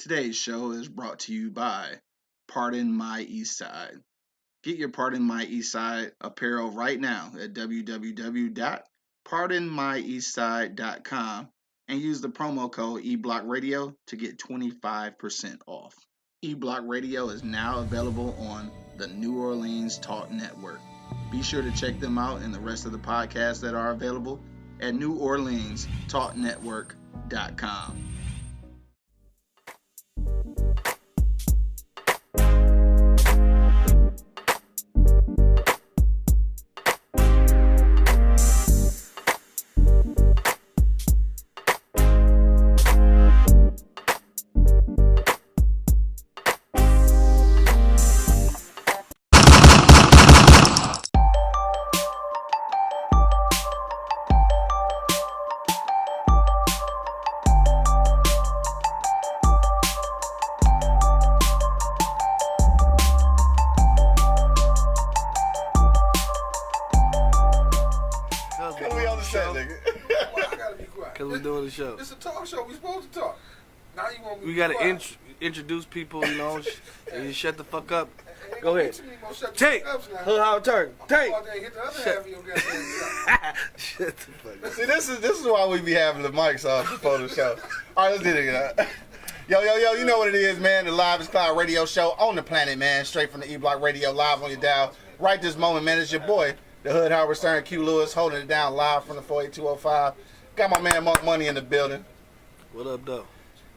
Today's show is brought to you by Pardon My Eastside. Get your Pardon My Eastside apparel right now at www.pardonmyeastside.com and use the promo code eBlockRadio to get 25% off. eBlock Radio is now available on the New Orleans Talk Network. Be sure to check them out and the rest of the podcasts that are available at neworleanstalknetwork.com. Show. It's a talk show. We supposed to talk. Now you want me? We gotta introduce people, you know. And you shut the fuck up. Go ahead. Take. Hood Howard Turk. Take. Shut the fuck up. See, this is why we be having the mics off before the show. All right, let's do it again. Yo, you know what it is, man. The Live is Cloud radio show on the planet, man. Straight from the E-Block Radio, live on your dial. Right this moment, man. It's your boy, the Hood Howard Stern, Q Lewis, holding it down live from the 48205. Got my man Monk Money in the building. What up, though?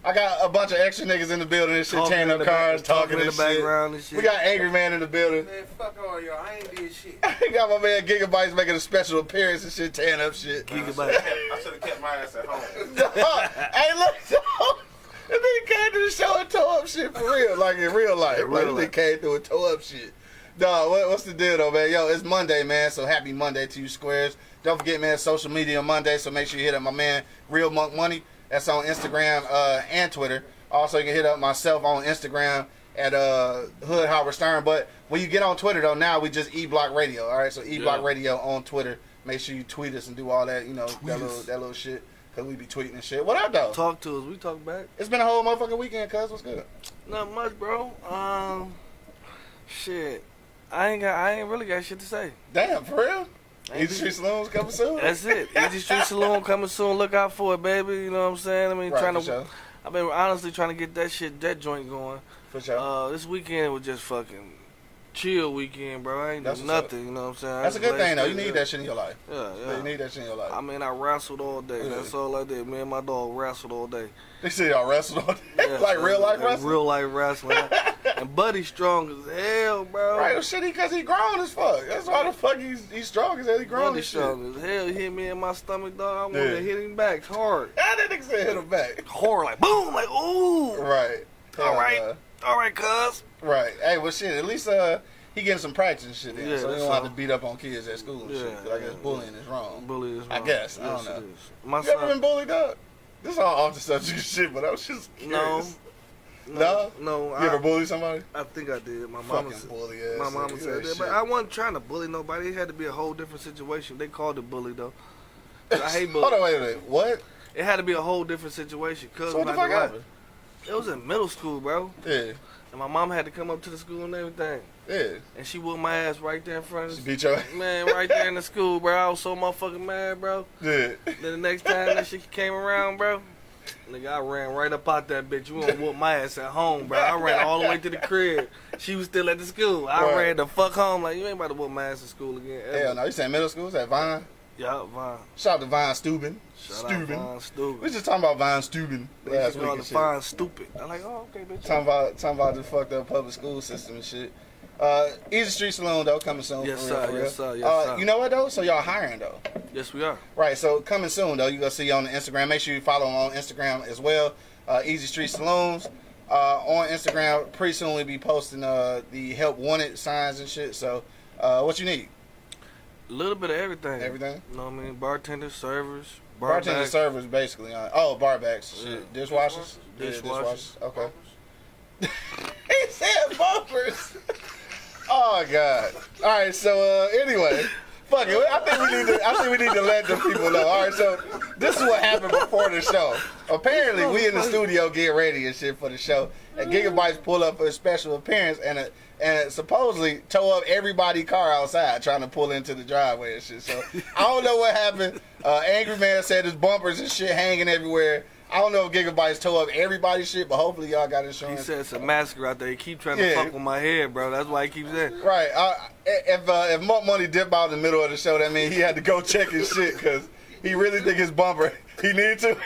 I got a bunch of extra niggas in the building and shit, tearing up cars, talking in the background and shit. We got Angry Man in the building. Man, fuck all y'all. I ain't did shit. Got my man Gigabytes making a special appearance and shit, tearing up shit. Gigabytes. I should have kept my ass at home. Hey, look, this nigga came to the show and tore up shit for real, like in real life. Like, this nigga came through and tore up shit. Dog, what's the deal though, man? Yo, it's Monday, man, so happy Monday to you squares. Don't forget, man, social media on Monday, so make sure you hit up my man, Real Monk Money. That's on Instagram and Twitter. Also, you can hit up myself on Instagram at Hood Howard Stern. But when you get on Twitter, though, now we just E-Block Radio, all right? So E-Block Radio on Twitter. Make sure you tweet us and do all that, you know, that little shit, because we be tweeting and shit. What up, though? Talk to us. We talk back. It's been a whole motherfucking weekend, cuz. What's good? Not much, bro. Shit. I ain't really got shit to say. Damn, for real? Easy Street Saloon's coming soon? That's it. Easy Street Saloon coming soon. Look out for it, baby. You know what I'm saying? I mean, Sure. I've been honestly trying to get that joint going. For sure. This weekend was just fucking chill weekend, bro. I ain't do nothing, you know what I'm saying? That's a good thing, though. You need that shit in your life. Yeah. You need that shit in your life. I mean, I wrestled all day. Yeah. That's all I did. Me and my dog wrestled all day. They say y'all wrestled all day? Yeah, like real life wrestling? Real life wrestling. And Buddy's strong as hell, bro. Right, well, shit, because he grown as fuck. That's why the fuck he's strong as hell. He grown Buddy's as shit. strong as hell. He hit me in my stomach, dog. I wanted to hit him back hard. That nigga said hit him back. Hard, like boom, like ooh. Right. All right, cuz. Right. Hey, well, shit, at least he getting some practice and shit then, Yeah, so he that's don't have all. to beat up on kids at school and shit. Cause I guess bullying is wrong. Bullying is wrong. I guess. I Yes, don't know. it is. My You ever son, been bullied up? This is all off the subject of shit, but I was just curious. No. You ever bully somebody? I think I did. My mama Fucking said, bully ass. my mama said that, but I wasn't trying to bully nobody. It had to be a whole different situation. They called it bully though. I hate bullying. Hold on, wait a minute. What? It had to be a whole different situation. Cause So what the fuck happened? It was in middle school, bro. Yeah. And my mom had to come up to the school and everything. Yeah. And she whooped my ass right there in front She of beat your ass? man, right there in the school, bro. I was so motherfucking mad, bro. Yeah. Then the next time that shit came around, bro, nigga, I ran right up out that bitch. You won't whoop my ass at home, bro. I ran all the way to the crib. She was still at the school. I ran the fuck home. Like, you ain't about to whoop my ass in school again. Ever. Hell no. You saying middle school? Is that Vine? Yeah, Vine. Shout out to Vine Steuben. Shout out Vine Stupid. We was just talking about Vine Steuben They last just week call and it shit. Vine Stupid. I'm like, oh, okay, bitch. Talking about the fucked up public school system and shit. Easy Street Saloon though coming soon. Yes, for real, sir. for real. Yes, sir. Yes, sir. You know what though? So y'all hiring though. Yes, we are. Right. So coming soon though. You gonna see on the Instagram. Make sure you follow them on Instagram as well. Easy Street Saloons. On Instagram, pretty soon we'll be posting the help wanted signs and shit. So what you need? A little bit of everything. Everything? You know what I mean? Bartenders, servers, Bartender backs. servers basically. Bar backs. Shit. Yeah. Dishwashers? Yeah, Dishwashers. Okay. He said bumpers. Oh, God. All right, so anyway, Fuck it. I think we need to let the people know. All right, so this is what happened before the show. Apparently, we in the studio getting ready and shit for the show, and Gigabytes pull up for a special appearance and supposedly tow up everybody's car outside trying to pull into the driveway and shit. So I don't know what happened. Angry Man said his bumpers and shit hanging everywhere. I don't know if Gigabytes tow up everybody's shit, but hopefully y'all got insurance. He said it's a massacre out there. He keep trying to fuck with my head, bro. That's why he keeps saying. Right. If Monk Money dip out in the middle of the show, that means he had to go check his shit because he really think his bumper, he needed to.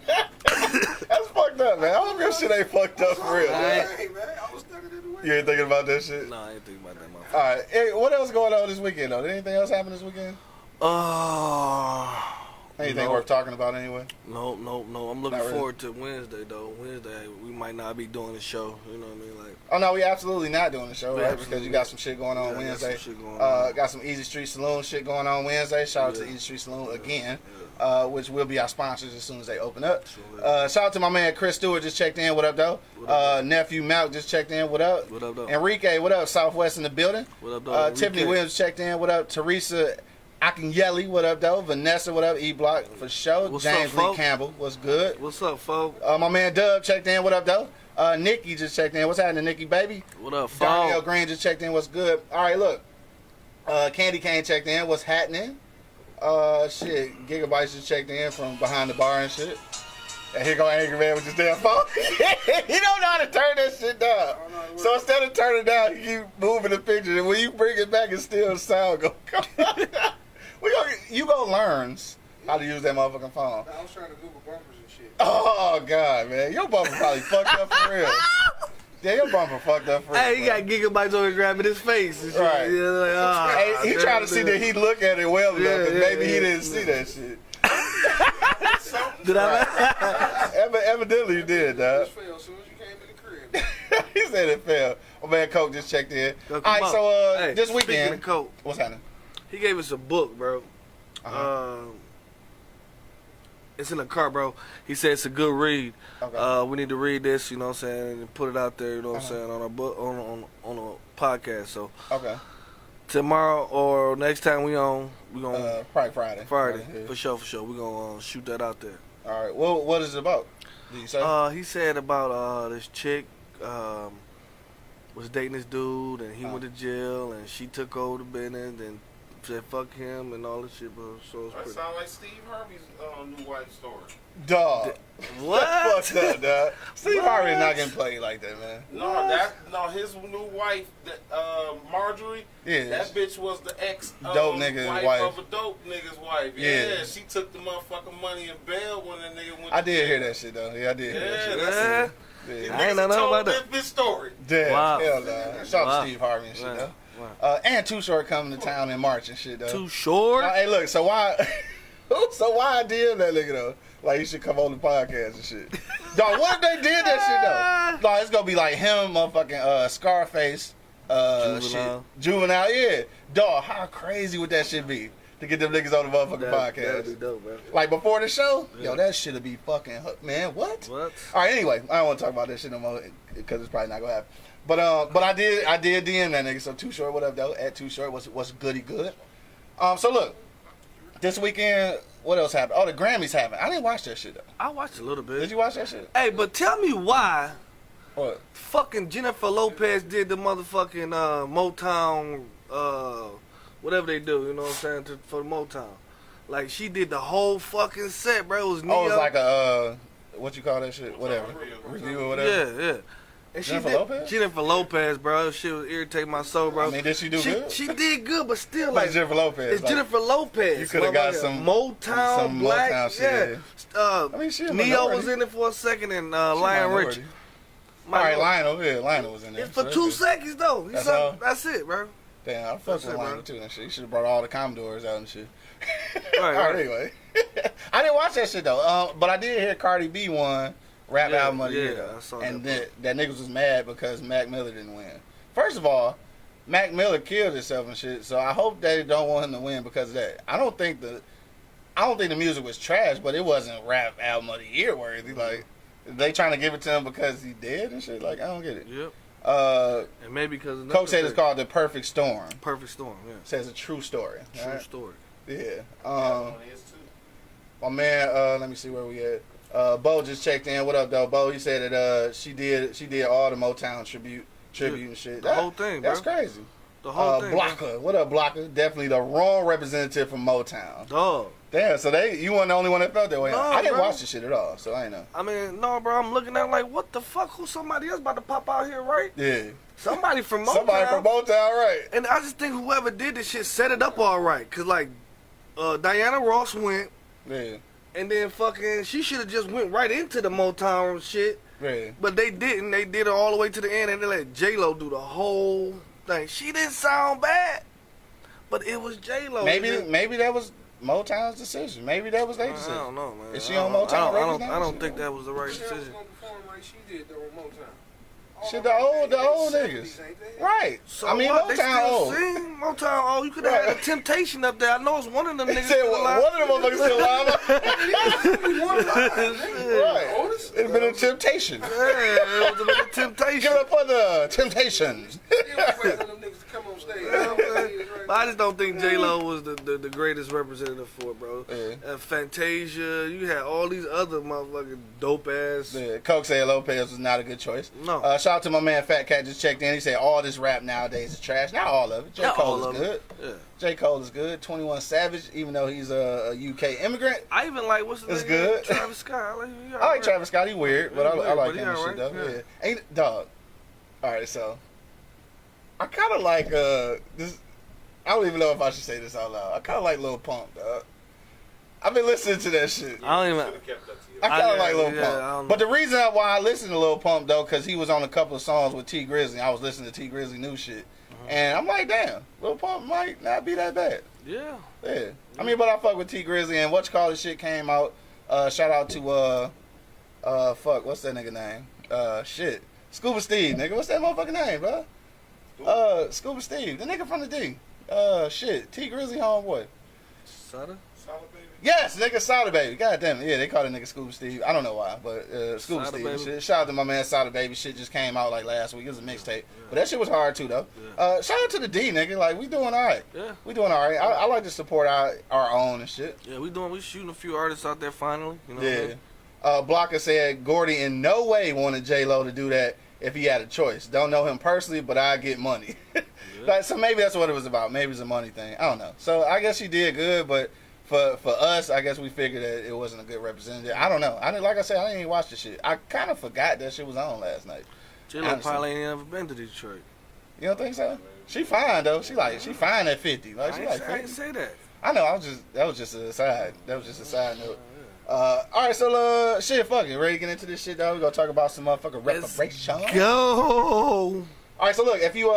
That's fucked up, man. I hope your shit ain't fucked up for real. Hey, man, I was stuck in the way. You ain't thinking about that shit? No, I ain't thinking about that, motherfucker. All right. Hey, what else going on this weekend, though? Did anything else happen this weekend? Anything worth talking about anyway? No. I'm looking Not really. forward to Wednesday, though. Wednesday, we might not be doing the show. You know what I mean? Like, Oh, no, we absolutely not doing the show, We right? absolutely Because you got some shit going on Yeah, Wednesday. got some shit going on. Got some Easy Street Saloon shit going on Wednesday. Shout out to Easy Street Saloon again, which will be our sponsors as soon as they open up. Shout out to my man Chris Stewart, just checked in. What up, though? What up, Nephew Malk just checked in. What up? What up, though? Enrique, what up? Southwest in the building. What up, though? Tiffany Enrique? Williams checked in. What up? Teresa Akinyeli, what up, though? Vanessa, what up? E Block for sure. What's James up, Lee folks? Campbell, what's good? What's up, folks? My man Dub checked in. What up, though? Nikki just checked in. What's happening, Nikki, baby? What up, Darnell folks? Green just checked in. What's good? All right, look. Candy Cane checked in. What's happening? Shit. Gigabytes just checked in from behind the bar and shit. And here go Angry Man with his damn phone. He don't know how to turn that shit down. So instead of turning it down, he keep moving the picture. And when you bring it back, it's still sound go. You go learn how to use that motherfucking phone. I was trying to Google bumpers and shit. Oh God, man, your bumper probably fucked up for real. Yeah, your bumper fucked up for real. Hey, he got Gigabytes over grabbing his face and shit. Right. Yeah, like, ah, Hey, he trying to see that he look at it well enough, Yeah, but yeah, maybe he yeah. didn't see that shit. Did I? Evidently you did, dog. This fell as soon as you came in the crib. He said it fell. My man Coke just checked in. Go, All come right, on. so Hey, this speaking weekend, of Coke, what's happening? he gave us a book, bro. Uh-huh. It's in the car, bro. He said it's a good read. Okay. We need to read this, you know what I'm saying, and put it out there, you know what I'm Uh-huh. saying, on our book, on a podcast. So Okay. tomorrow or next time we gonna Probably Friday. Friday Yeah. for sure. We gonna shoot that out there. All right. Well, what is it about? Did you say? He said about this chick was dating this dude, and he went to jail, and she took over the business, and said fuck him and all this shit, bro. So it's That pretty. sound like Steve Harvey's new wife story. Dog. What? Fuck that, dog. Steve Harvey not getting played like that, man. No, his new wife, Marjorie. Yeah. That bitch was the ex Dope nigga's wife, wife. of a dope nigga's wife. Yeah. Yeah, she took the motherfucking money and bail when that nigga went. I to did jail. hear that shit though. Yeah, I did hear that Yeah, shit. that's Yeah. it. Yeah. I ain't know nothing about that. This story. Damn, Wow. hell nah. Shout out Wow. to Steve Harvey and shit Wow. though. Wow. And Too Short coming to town in March and shit though. Too short? Hey, look, so why I did that nigga though? Like you should come on the podcast and shit. Dog, what if they did that shit though? Dog, it's gonna be like him, motherfucking Scarface, Juvenile. shit. Juvenile, yeah. Dog, how crazy would that shit be to get them niggas on the motherfucking That'd podcast? be dope, bro. Like before the show, Yeah. yo, that shit'd be fucking man. What? What? All right, anyway, I don't want to talk about that shit no more because it's probably not gonna happen. But I did DM that nigga. So Too Short, what up though? At Too Short, what's goody good? So look, this weekend, what else happened? Oh, the Grammys happened. I didn't watch that shit though. I watched a little bit. Did you watch that shit? Hey, but tell me why What? fucking Jennifer Lopez did the motherfucking Motown, whatever they do, you know what I'm saying, for the Motown. Like, she did the whole fucking set, bro. It was Neo. Oh, it's like a what you call that shit? Whatever. Review or whatever. Yeah. And Jennifer did, Lopez? Jennifer Lopez, bro. Shit was irritating my soul, bro. I mean, did she do good? She did good, but still, Like like, Jennifer Lopez. it's like, Jennifer Lopez. you coulda got motherfucker. some- Motown, some Black, Motown shit, yeah. I mean, she a Neo minority. was in it for a second, and She Lion minority. Rich. All right, Lionel. Yeah, Lionel was in there. It's for So 2 that's good. seconds though. That's all? That's it, bro. Damn, I fuck That's with it, Lionel bro. too and shit. You should have brought all the Commodores out and shit. Right, All right, right. anyway. I didn't watch that shit though. But I did hear Cardi B won Rap Yeah, Album of the yeah, Year though. I saw And that that niggas was mad because Mac Miller didn't win. First of all, Mac Miller killed himself and shit, so I hope they don't want him to win because of that. I don't think the music was trash, but it wasn't Rap Album of the Year worthy. Like, they trying to give it to him because he dead and shit. Like, I don't get it. Yep. And maybe because Coke said it's called The Perfect Storm. Perfect Storm. Yeah. Says a true story. True right? story. Yeah. One is too. My man, let me see where we at. Bo just checked in. What up, though, Bo? He said that she did all the Motown tribute and shit. The whole thing, bro. That's crazy. The whole thing. Blocker. Bro. What up, Blocker? Definitely the wrong representative from Motown. Dog. Damn, so you weren't the only one that felt that way. No, I didn't bro. watch the shit at all, so I ain't know. I mean, no, bro. I'm looking at it like, what the fuck? Who's somebody else about to pop out here, right? Yeah. Somebody from Motown. Somebody from Motown, right. And I just think whoever did this shit set it up all right. Cause like, Diana Ross went. Yeah. And then fucking, she should have just went right into the Motown shit. Yeah. But they didn't. They did it all the way to the end, and they let J-Lo do the whole thing. She didn't sound bad, but it was J-Lo. Maybe that was Motown's decision. Maybe that was their decision. I don't know, man. Is she on Motown records now? I don't think that was the right She was decision. gonna perform like she did though on Motown. Shit, the old niggas. Right. So I mean, what? They Motown still old. sing Motown. Oh, you could have had a Temptation up there. I know it's one of them He niggas. said still one alive. of them motherfuckers still alive. Right. Otis? It's been a temptation. Yeah, it was a little Temptation. Give it up for the Temptations. But I just don't think J-Lo was the greatest representative for it, bro. Yeah. Fantasia, you had all these other motherfucking dope ass. Yeah, Coke said Lopez was not a good choice. No. Shout out to my man Fat Cat just checked in. He said all this rap nowadays is trash. Not all of it. J. Not Cole all is of good. it. Yeah. J. Cole is good. 21 Savage, even though he's a UK immigrant. I even like what's his It's name? good. Travis Scott. I like Travis Scott. He weird, but He I like weird, but he him and shit alright, though. yeah. Yeah. Ain't dog. All right, so I kind of like this. I don't even know if I should say this out loud. I kind of like Lil Pump, dog. I've been listening to that shit. I don't even. Should have kept that to you. I kind of like Lil I don't Pump. know. But the reason why I listen to Lil Pump, though, because he was on a couple of songs with T Grizzly. I was listening to T Grizzly new shit. And I'm like, damn, Lil Pump might not be that bad. Yeah. Yeah. I mean, but I fuck with T Grizzly. And whatchamacallit shit came out. Shout out to, what's that nigga name? Shit. Scuba Steve, nigga. What's that motherfucking name, bro? Scuba Steve. The nigga from the D. Shit. T Grizzly homeboy. Sada? Solid baby. Yes, nigga, Sada Baby. God damn it. Yeah, they call that nigga Scuba Steve. I don't know why, but Scuba Sada Steve. Baby. Shit. Shout out to my man Sada Baby. Shit just came out like last week. It was a mixtape. But that shit was hard too, though. Yeah. Shout out to the D, nigga. Like, we doing all right. Yeah. We doing all right. I like to support our own and shit. Yeah, we shooting a few artists out there finally. You know what I Yeah. mean? Blocker said Gordy in no way wanted J-Lo to do that if he had a choice. Don't know him personally, but I get money. Like, so maybe that's what it was about. Maybe it's a money thing. I don't know. So I guess she did good, but for us, I guess we figured that it wasn't a good representative. I don't know. Like I said, I didn't even watch the shit. I kind of forgot that shit was on last night. J-Lo Honestly. probably ain't never been to Detroit. You don't think so? She fine though. She fine at 50. Like, she like I ain't 50. say that. I know. That was just a side. That was just a side note. All right, so shit, fuck it. Ready to get into this shit, though? We gonna talk about some motherfucking reparations. Go. All right, so look, if you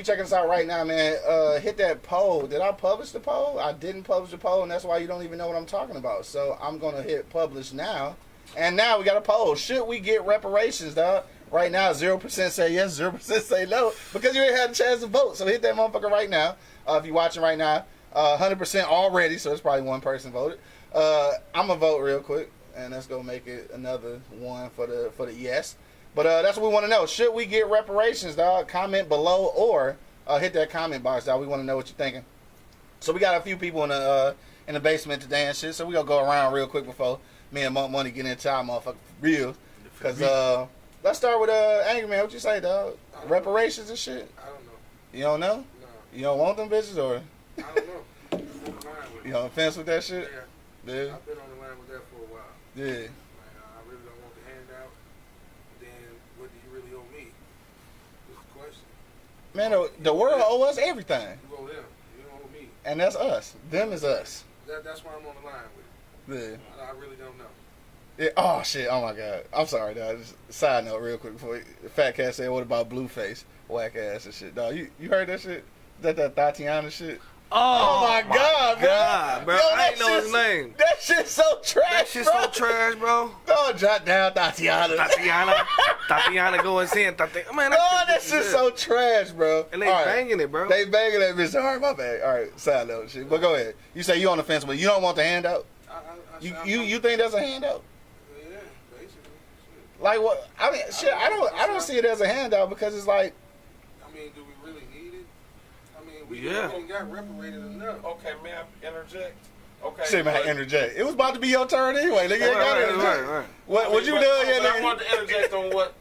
checking us out right now, man, hit that poll. Did I publish the poll? I didn't publish the poll, and that's why you don't even know what I'm talking about. So I'm gonna hit publish now, and now we got a poll. Should we get reparations, dog? Right now, 0% say yes, 0% say no, because you ain't had a chance to vote. So hit that motherfucker right now. If you're watching right now, 100% already, so it's probably one person voted. I'm gonna vote real quick, and let's go make it another one for the yes. But that's what we want to know. Should we get reparations, dog? Comment below or hit that comment box, dog. We want to know what you're thinking. So we got a few people in the basement today and shit. So we gonna go around real quick before me and Monk Money get into our motherfucking real. Cause let's start with Angry Man. What you say, dog? Reparations and shit. I don't know. You don't know? No. You don't want them bitches, or I don't know. I'm on the line with you on the fence with that shit? Yeah. Yeah. I've been on the line with that for a while. Yeah. Like, I really don't want the handout. Then what do you really owe me? Is the question. Man, the world owe us everything, You owe them. You don't owe me. and that's us. Them is us. That's why I'm on the line with Yeah. it. I really don't know. Yeah. Oh shit! Oh my god! I'm sorry, dog. Just side note, real quick before Fat Cat said, "What about Blueface? Whack ass and shit, dog." You heard that shit? That Tatiana shit? Oh, my god, God, bro. Yo, I that ain't know his shit's- name. That shit's so trash, That shit's bro. so trash, bro. Don't jot down Tatiana. Tatiana going in. Man, Oh, that shit shit's so trash, bro. And they All right. banging it, bro. They banging that bitch. All right, my bad. All right, side note shit. But go ahead. You say you on the fence, but you don't want the handout. You think that's a handout? Yeah, basically. Like what? I mean, shit. I don't see it as a handout because it's like. I mean, do we really need it? I mean, we Yeah. ain't got reparated enough. Okay, may I interject? Okay. Shit, man, but- interject. It was about to be your turn anyway. Nigga, ain't got to interject. Right. What you but- done? but Yeah, I nigga. wanted to interject on what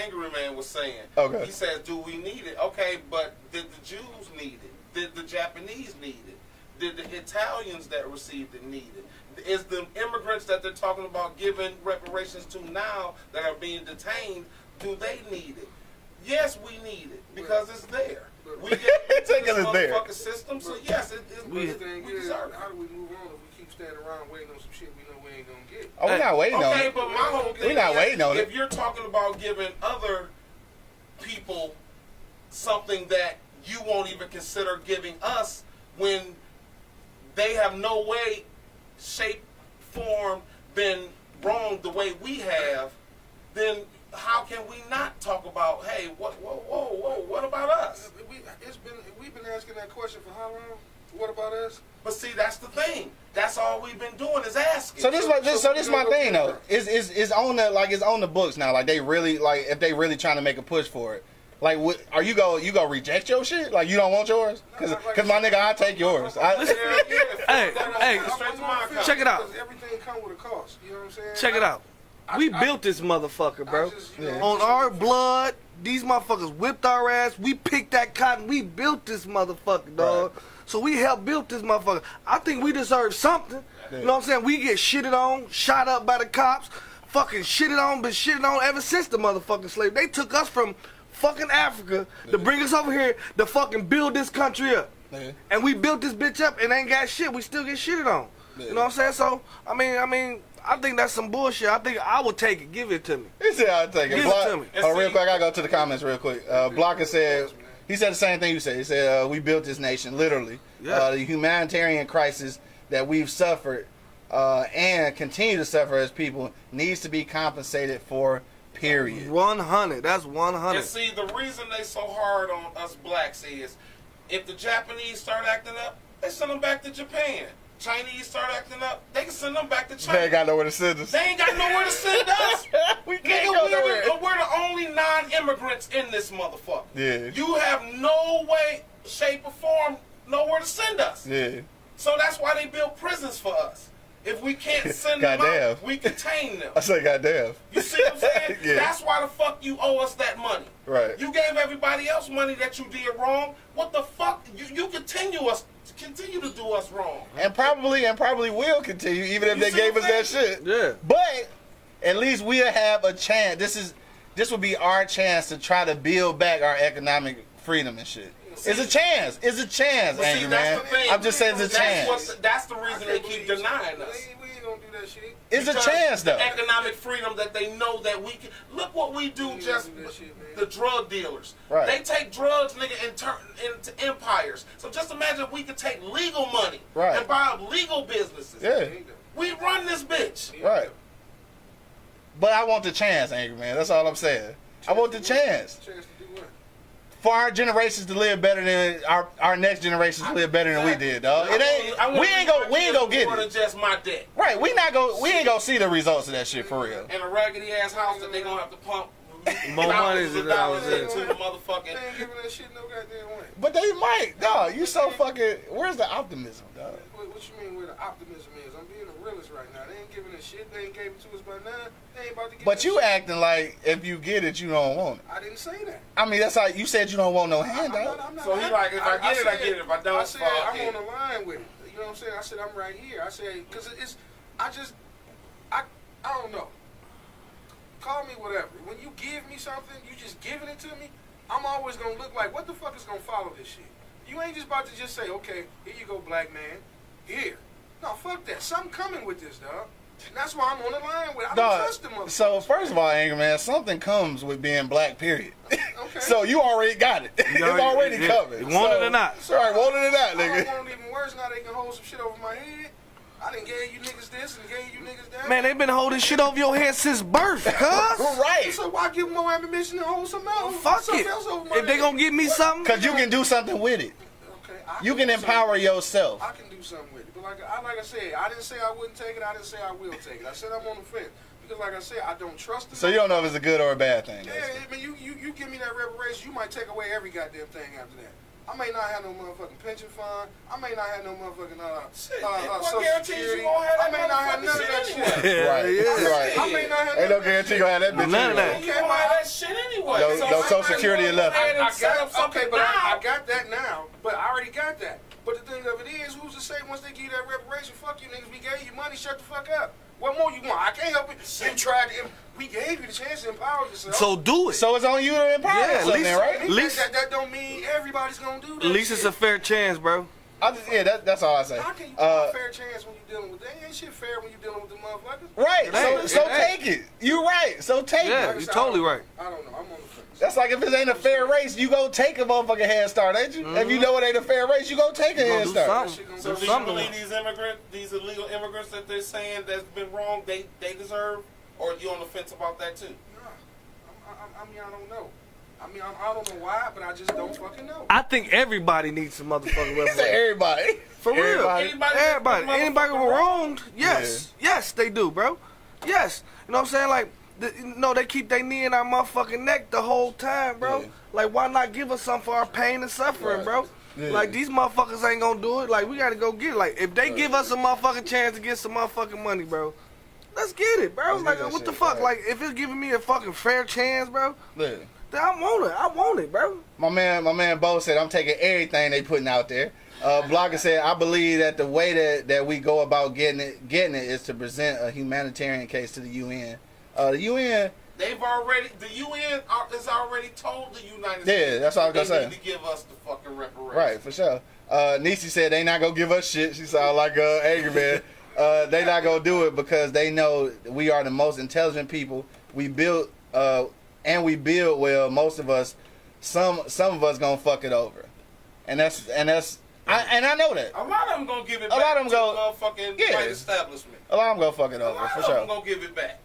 Angry Man was saying. Okay. He says, do we need it? Okay, but did the Jews need it? Did the Japanese need it? Did the Italians that received it need it? Is the immigrants that they're talking about giving reparations to now that are being detained, do they need it? Yes, we need it because it's there. We get It's into this because it's there. motherfucking system, so yes, But the thing we is, deserve it. how do we move on if we keep standing around waiting on some shit we know we ain't gonna get? Oh, we're not waiting on Okay, it. but my whole thing We're not is, waiting on it. if you're talking about giving other people something that you won't even consider giving us when they have no way, shape, form been wronged the way we have, then how can we not talk about, hey, what about us? We've been asking that question for how long? What about us? But see, that's the thing. That's all we've been doing is asking. So this is my thing though. Is on the it's on the books now. Like they really if they really trying to make a push for it. Like what are you go reject your shit? Like you don't want yours? Cause my nigga, I take yours. Hey, Straight to my account. check it out. Because everything come with a cost. You know what I'm saying? Check it out. We built this motherfucker, bro. I just, you know, On our blood, these motherfuckers whipped our ass. We picked that cotton. We built this motherfucker, dog. Right. So we helped build this motherfucker. I think we deserve something. You know what I'm saying? We get shitted on, shot up by the cops, fucking shitted on, been shitted on ever since the motherfucking slave. They took us from fucking Africa to bring us over here to fucking build this country up. Yeah. And we built this bitch up and ain't got shit. We still get shitted on. You know what I'm saying? So, I mean, I think that's some bullshit. I think I would take it. Give it to me. He said I'll take it. Give Block, it to me. oh, real quick, I gotta go to the comments real quick. Blocker said he said the same thing you said. He said we built this nation, literally. Yeah. The humanitarian crisis that we've suffered and continue to suffer as people needs to be compensated for. Period. 100. That's 100. And see, the reason they so hard on us blacks is if the Japanese start acting up, they send them back to Japan. Chinese start acting up, they can send them back to China. They ain't got nowhere to send us. They ain't got nowhere to send us. We can't Nigga, go nowhere. we're the only non-immigrants in this motherfucker. Yeah. You have no way, shape, or form nowhere to send us. Yeah. So that's why they built prisons for us. If we can't send them Goddamn. out, we contain them. I say goddamn. You see what I'm saying? Yeah. That's why the fuck you owe us that money. Right. You gave everybody else money that you did wrong. What the fuck? You continue to do us wrong. And probably will continue even if You they see gave us what I'm that shit. Yeah. But at least we'll have a chance. This will be our chance to try to build back our economic freedom and shit. It's a chance. It's a chance, But see, Angry that's Man. the thing. I'm just saying it's a chance. That's the reason they keep denying us. We ain't gonna do that shit. It's a Because chance, though. the economic freedom that they know that we can. Look what we do ain't just gonna do that shit, man. the drug dealers. Right. They take drugs, nigga, and turn into empires. So just imagine if we could take legal money Right. and buy up legal businesses. Yeah, We run this bitch. right. But I want the chance, Angry Man. That's all I'm saying. I want the chance Chance to do what? for our generations to live better than our next generations to live better than we did, dog. It ain't. We ain't gonna get more than it. just my debt. Right. We ain't gonna see the results of that shit for real. And a raggedy ass house that they gonna have to pump More money thousands of than I dollars was in. into the They motherfucking. ain't giving that shit no goddamn way. But they might, dog. You so fucking. Where's the optimism, dog? What you mean where the optimism is? I'm being a realist right now. They ain't giving us shit. They ain't gave it to us by now. They ain't about to give But us you shit. acting like if you get it, you don't want it. I didn't say that. I mean, that's like you said you don't want no I'm handout. not So he like, if I get it, I get it. If I don't, I said fuck I'm it. on the line with it. You know what I'm saying? I said I'm right here. I said because I don't know. Call me whatever. When you give me something, you just giving it to me. I'm always gonna look like what the fuck is gonna follow this shit. You ain't just about to just say, okay, here you go, black man. Here. No, fuck that. Something coming with this, dog. And that's why I'm on the line with. I don't Dog, trust them motherfuckers. so first of all, Angry Man, something comes with being black, period. Okay. So you already got it. It's already coming. You want it or not. Sorry, want it or not, I nigga. don't want even worse now. They can hold some shit over my head. I done gave you niggas this and gave you niggas that. Man, they been holding shit over your head since birth, cuz. Right. So why give them more ammunition to hold something else? Fuck something it. else over my If they head? gonna give me something, Because you can do something with it. Okay, I You can do empower something. yourself. I can do something with it. But like I said, I didn't say I wouldn't take it. I didn't say I will take it. I said I'm on the fence. because, like I said, I don't trust them. So you don't know if it's a good or a bad thing. Yeah, I mean, you give me that reparation, you might take away every goddamn thing after that. I may not have no motherfucking pension fund. I may not have no motherfucking Social Security. I may not have none of that shit. Right. I may not have Ain't no guarantee you gonna have that bitch. None of that. You don't have that shit anyway. No Social Security or nothing. I got that now, but I already got that. But the thing of it is, who's to say once they give you that reparation, fuck you niggas, we gave you money, shut the fuck up. What more you want? I can't help it. You tried to, we gave you the chance to empower yourself. So do it. So it's on you to empower Yeah, yourself, at then, right? At least- that don't mean everybody's gonna do that. At least it's a fair chance, bro. That's all I say. How can you have a fair chance when you're dealing with that? Ain't shit fair when you're dealing with the motherfuckers. Right. It ain't. So It ain't. take it. You right. So take Yeah, it. I you're said, totally right. I don't know. I'm on the fence. That's like if it ain't a fair race, you go take a motherfucking head start, ain't you? If you know it ain't a fair race, you go take a You head gonna do start. something. So Do do you something. believe these illegal immigrants that they're saying that's been wrong, they deserve, or are you on the fence about that too? I mean, I don't know. I don't know why, but I just don't fucking know. I think everybody needs some motherfucking He said reparation. everybody. For real. Everybody. Anybody wronged? Yes. Yes, they do, bro. Yes. You know what I'm saying? Like, they keep their knee in our motherfucking neck the whole time, bro. Yeah. Like, why not give us something for our pain and suffering, Right. bro? Yeah. Like, these motherfuckers ain't gonna do it. Like, we gotta go get it. Like, if they give us a motherfucking chance to get some motherfucking money, bro, let's get it, bro. Let's Like, get that what the shit, fuck? right. Like, if it's giving me a fucking fair chance, bro, Yeah. then I want it. I want it, bro. My man Bo said, I'm taking everything they putting out there. Blogger said, I believe that the way that we go about getting it is to present a humanitarian case to the UN. The UN, The UN has already told the United States. Yeah, that's all I was gonna they say. need to give us the fucking reparations. right, for sure. Nisi said they not gonna give us shit. She sound like angry man. They not gonna do it because they know we are the most intelligent people. We build well. Most of us, some of us gonna fuck it over, and that's I know that. A lot of them gonna give it A back lot of them to go- the motherfucking Yeah. white establishment. A lot of them gonna fuck it A over lot for of them sure. gonna give it back.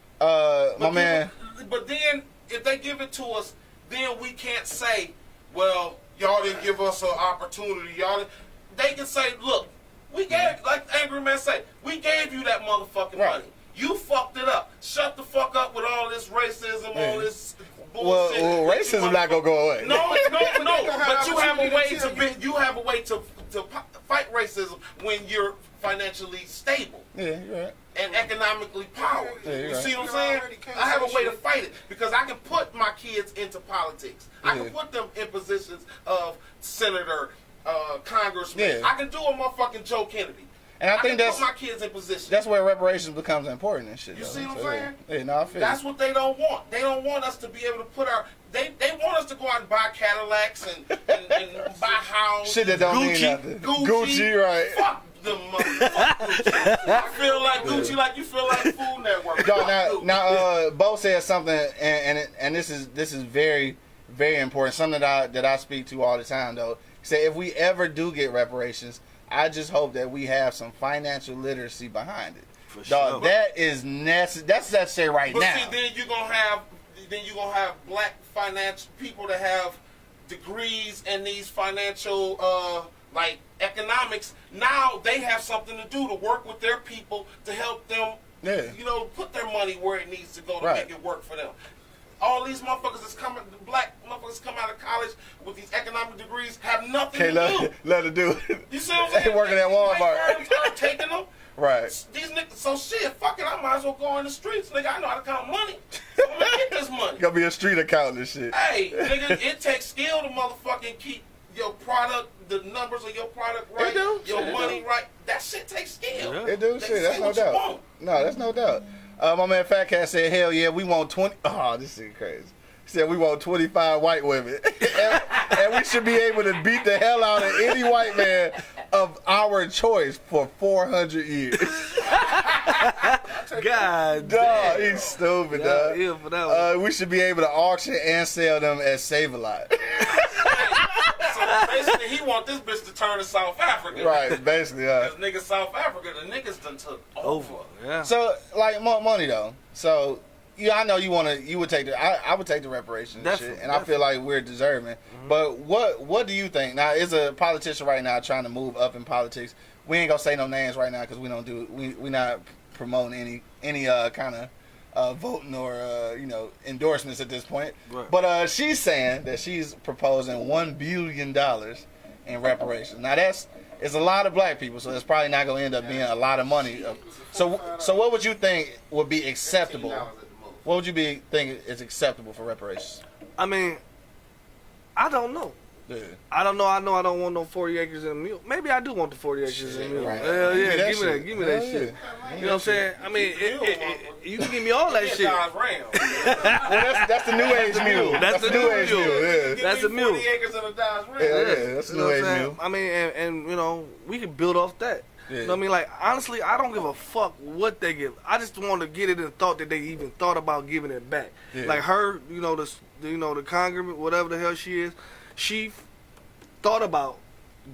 My man. But then, if they give it to us, then we can't say, well, y'all didn't give us an opportunity. They can say, look, we gave, like Angry Man say, we gave you that motherfucking Right. money. You fucked it up. Shut the fuck up with all this racism, all this Well, bullshit. racism not gonna go away. No. But you have a way opportunity to tell to fight racism when you're financially stable Yeah, you're right. and economically powered. Yeah, you're You see right. what I'm saying? already can't I have a say way to shit. fight it because I can put my kids into politics. I Yeah. can put them in positions of senator, congressman. Yeah. I can do a motherfucking Joe Kennedy. And I think can that's put my kids in position. that's where reparations becomes important and shit. You though. see what I'm So, saying? Yeah, no, I feel That's you. what they don't want. They don't want us to be able to put our. They want us to go out and buy Cadillacs and buy houses. Shit that don't mean Gucci. nothing. Gucci, right? Fuck them motherfuckers. I feel like Gucci like you feel like Food Network. Dog, Fuck Gucci. now, Bo said something, and this is very, very important. Something that I speak to all the time, though. He said, if we ever do get reparations, I just hope that we have some financial literacy behind it. For Dog, sure. that is necessary. That's necessary right But now. see, then you're gonna have black financial people that have degrees in these financial like economics. Now they have something to do to work with their people to help them. Yeah. Put their money where it needs to go to Right. make it work for them. All these motherfuckers black motherfuckers come out of college with these economic degrees have nothing Can't to do. let it do it. You see what I'm They saying? working at Walmart. White firms are taking them. Right. These niggas, so shit, fuck it, I might as well go in the streets, nigga. I know how to count money. So I'm gonna get this money. Gonna be a street accountant and shit. Hey, nigga, it takes skill to motherfucking keep your product, the numbers of your product right, do. your Shit, it money do. right. That shit takes skill. Yeah. It do They shit. That's say no what you doubt. want. No, that's no doubt. My man Fat Cat said, "Hell yeah, we want 20." Oh, this shit crazy. He said we want 25 white women, and we should be able to beat the hell out of any white man of our choice for 400 years. God Dog, damn. he's stupid, Yeah, dog. yeah, for that one. We should be able to auction and sell them at Save-A-Lot. So basically, he want this bitch to turn to South Africa. Right, basically. This nigga South Africa, the niggas done took over. Yeah. So, like, money though. So, yeah, I know you would take I would take the reparations and shit, Definitely, and I feel like we're deserving. But what do you think? Now, is a politician right now trying to move up in politics? We ain't gonna say no names right now because we not promoting any kind voting or endorsements at this point. Right. But she's saying that she's proposing $1 billion in reparations. Now it's a lot of black people, so it's probably not going to end up being a lot of money. So what would you think would be acceptable? What would you think is acceptable for reparations? I mean, I don't know. Yeah. I don't know. I know I don't want no 40 acres and a mule. Maybe I do want the 40 acres and a mule. Right. Hell yeah, give me shit. that Hell shit. yeah. You know what I'm saying? I mean, you can give me all that shit. Well, that's the new age mule. That's the new age mule. Yeah. That's the mule. 40 acres and a Dodge Ram. Yeah, that's the You know new what age I'm saying? mule. I mean, and you know, we can build off that. Yeah. You know what I mean? Like, honestly, I don't give a fuck what they give. I just want to get it in thought that they even thought about giving it back. Yeah. Like her, the congressman, whatever the hell she is, she thought about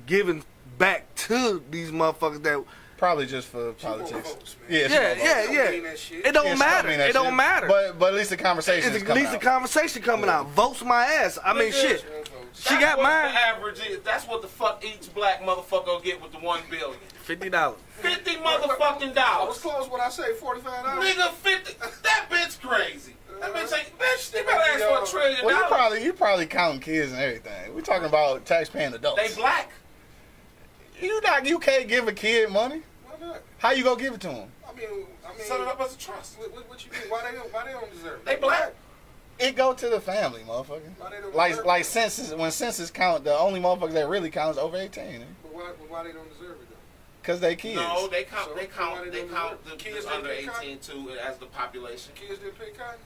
giving back to these motherfuckers that. Probably just for She want politics. votes, man. Yeah. Shit. It don't matter. It don't matter. But at least the conversation is At coming least the out. conversation coming out. Votes my ass. I mean, shit. She got mine. The average is. That's what the fuck each black motherfucker will get with the $1 billion. $50. 50 motherfucking I was dollars. close when I say $45. Nigga, 50. That bitch crazy. That bitch ain't. Bitch, they better ask for $1 trillion. Well, you probably counting kids and everything. We're talking about tax-paying adults. They black. You can't give a kid money. Why not? How you gonna give it to him? I mean, Set it up as a trust. What you mean? Why they don't deserve it? They black. It go to the family, motherfucker. Why they don't Like deserve like it? census, when census count, the only motherfuckers that really count is over 18. But why they don't deserve it though? Cause they kids. No, they count. So They count. why They don't count deserve it? the Kids under didn't pay 18 too as the population. Kids didn't pay cotton.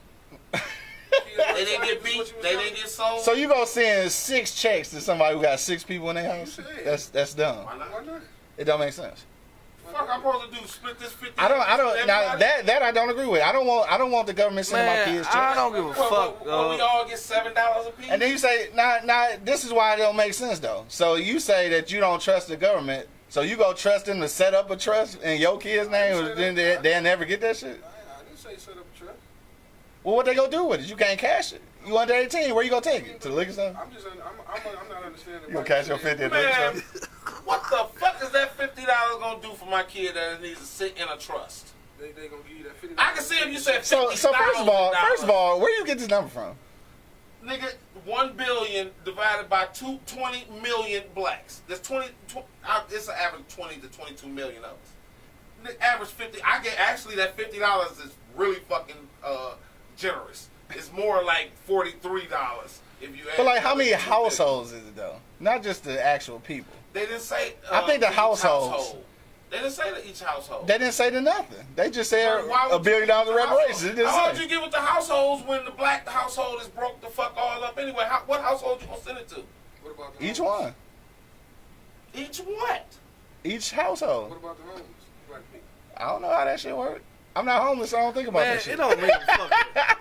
They didn't get beat. They didn't get sold. So you gonna send 6 checks to somebody who got 6 people in their house? You said. That's dumb. Why not? Why not? It don't make sense. Fuck, I'm supposed to do split this 50. I don't. Now everybody? that I don't agree with. I don't want the government sending my Man, kids checks. I don't give a fuck. We all get $7 a piece. And then you say, nah, this is why it don't make sense though. So you say that you don't trust the government, so you go trust them to set up a trust in your kid's name, and then they'll never get that shit? I didn't say set up a trust. Well, what they gonna do with it? You can't cash it. You under 18, where you gonna take it? To the liquor store? I'm not understanding. You gonna cash your 50 at the liquor Man, store? what the fuck is that $50 gonna do for my kid that needs to sit in a trust? They gonna give you that $50. I can see if you said $50,000. So first of all, where you get this number from? Nigga, 1 billion divided by 20 million blacks. There's 20 it's an average 20 to 22 million of us. The average 50. I get actually that $50 is really fucking generous. It's more like $43 if you. But like, how many add the other two households is it though? Not just the actual people. They didn't say. I think the each households. household. They didn't say to each household. They didn't say to nothing. They just said Why would $1 billion you in give with the reparations. It household? didn't How would say. you give with the households when the black household is broke the fuck all up anyway? What household you gonna send it to? What about the Each homeless? one. Each what? Each household. What about the homeless? Black people. I don't know how that shit works. I'm not homeless, so I don't think about Man, that shit. it don't mean fuck.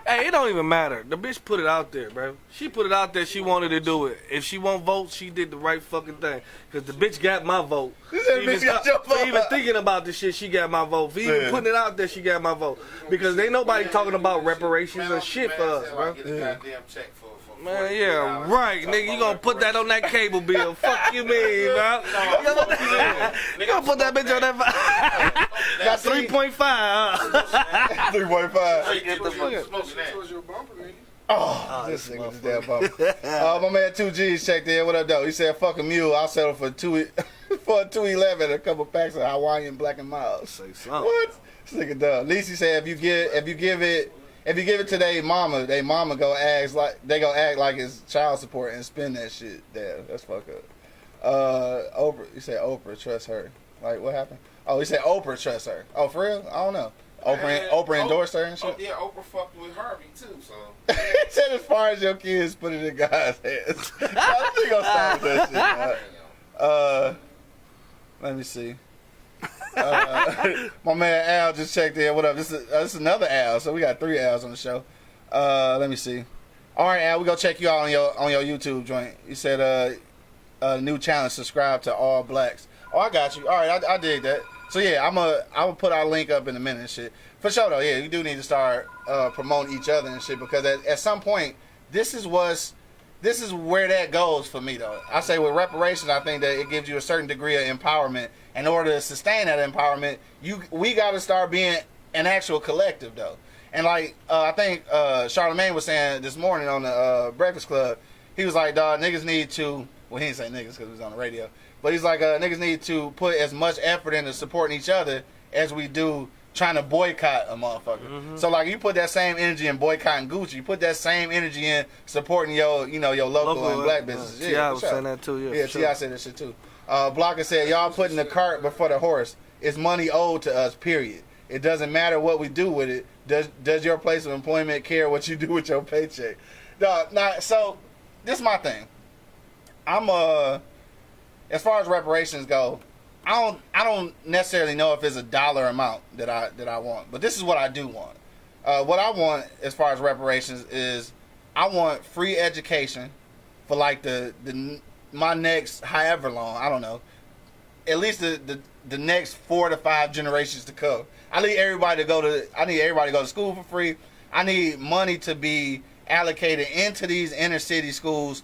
Hey, it don't even matter. The bitch put it out there, bro. She put it out there. She wanted to do it. If she want votes, she did the right fucking thing. Cause the bitch got my vote. You said bitch got your For vote. even thinking about this shit, she got my vote. For even Yeah. putting it out there, she got my vote. Because ain't nobody talking about reparations or shit for us, bro. Get a goddamn check for Man, yeah, right, nigga. You gonna put that on that cable bill? Fuck you, mean, bro? You gonna put that bitch on that? Got 3.5. 3.5. Get the fuck out. Towards your bumper, nigga. Oh, this nigga, this damn bumper. My man 2G's checked in. What up, though? He said, "Fuck a mule. I'll settle for for 211 and a couple packs of Hawaiian Black and Mild." Say something. What? This nigga dumb. Lisi said, if you give it to their mama go act like it's child support and spend that shit. Damn, that's fucked up. Oprah. He said Oprah trust her. Like, what happened? Oh, he said Oprah trust her. Oh, for real? I don't know. Oprah endorsed her and shit. Yeah, Oprah fucked with Harvey too. So He said, as far as your kids, put it in God's hands. I think gonna start with that shit. Let me see. My man Al just checked in. What up? This is another Al. So we got 3 Al's on the show. Let me see. All right, Al, we gonna check you out on your YouTube joint. You said new challenge: subscribe to all blacks. Oh, I got you. All right, I dig that. So yeah, I'm gonna put our link up in a minute and shit. For sure though, yeah, you do need to start promoting each other and shit, because at some point this is where that goes for me though. I say with reparations, I think that it gives you a certain degree of empowerment. In order to sustain that empowerment, we got to start being an actual collective though. And like I think Charlamagne was saying this morning on the Breakfast Club, he was like, dog, niggas need to. Well, he didn't say niggas because he was on the radio, but he's like, niggas need to put as much effort into supporting each other as we do trying to boycott a motherfucker. Mm-hmm. So like, you put that same energy in boycotting Gucci, you put that same energy in supporting your local and black businesses. T.I. was saying that too. Yeah, T.I. said that shit too. Blocker said, y'all putting the cart before the horse. It's money owed to us, period. It doesn't matter what we do with it. Does your place of employment care what you do with your paycheck? So this is my thing. I'm as far as reparations go, I don't necessarily know if it's a dollar amount that I want, but this is what I do want. What I want as far as reparations is I want free education for like my next however long, I don't know, at least the next 4 to 5 generations to come. I need everybody to go to school for free. I need money to be allocated into these inner city schools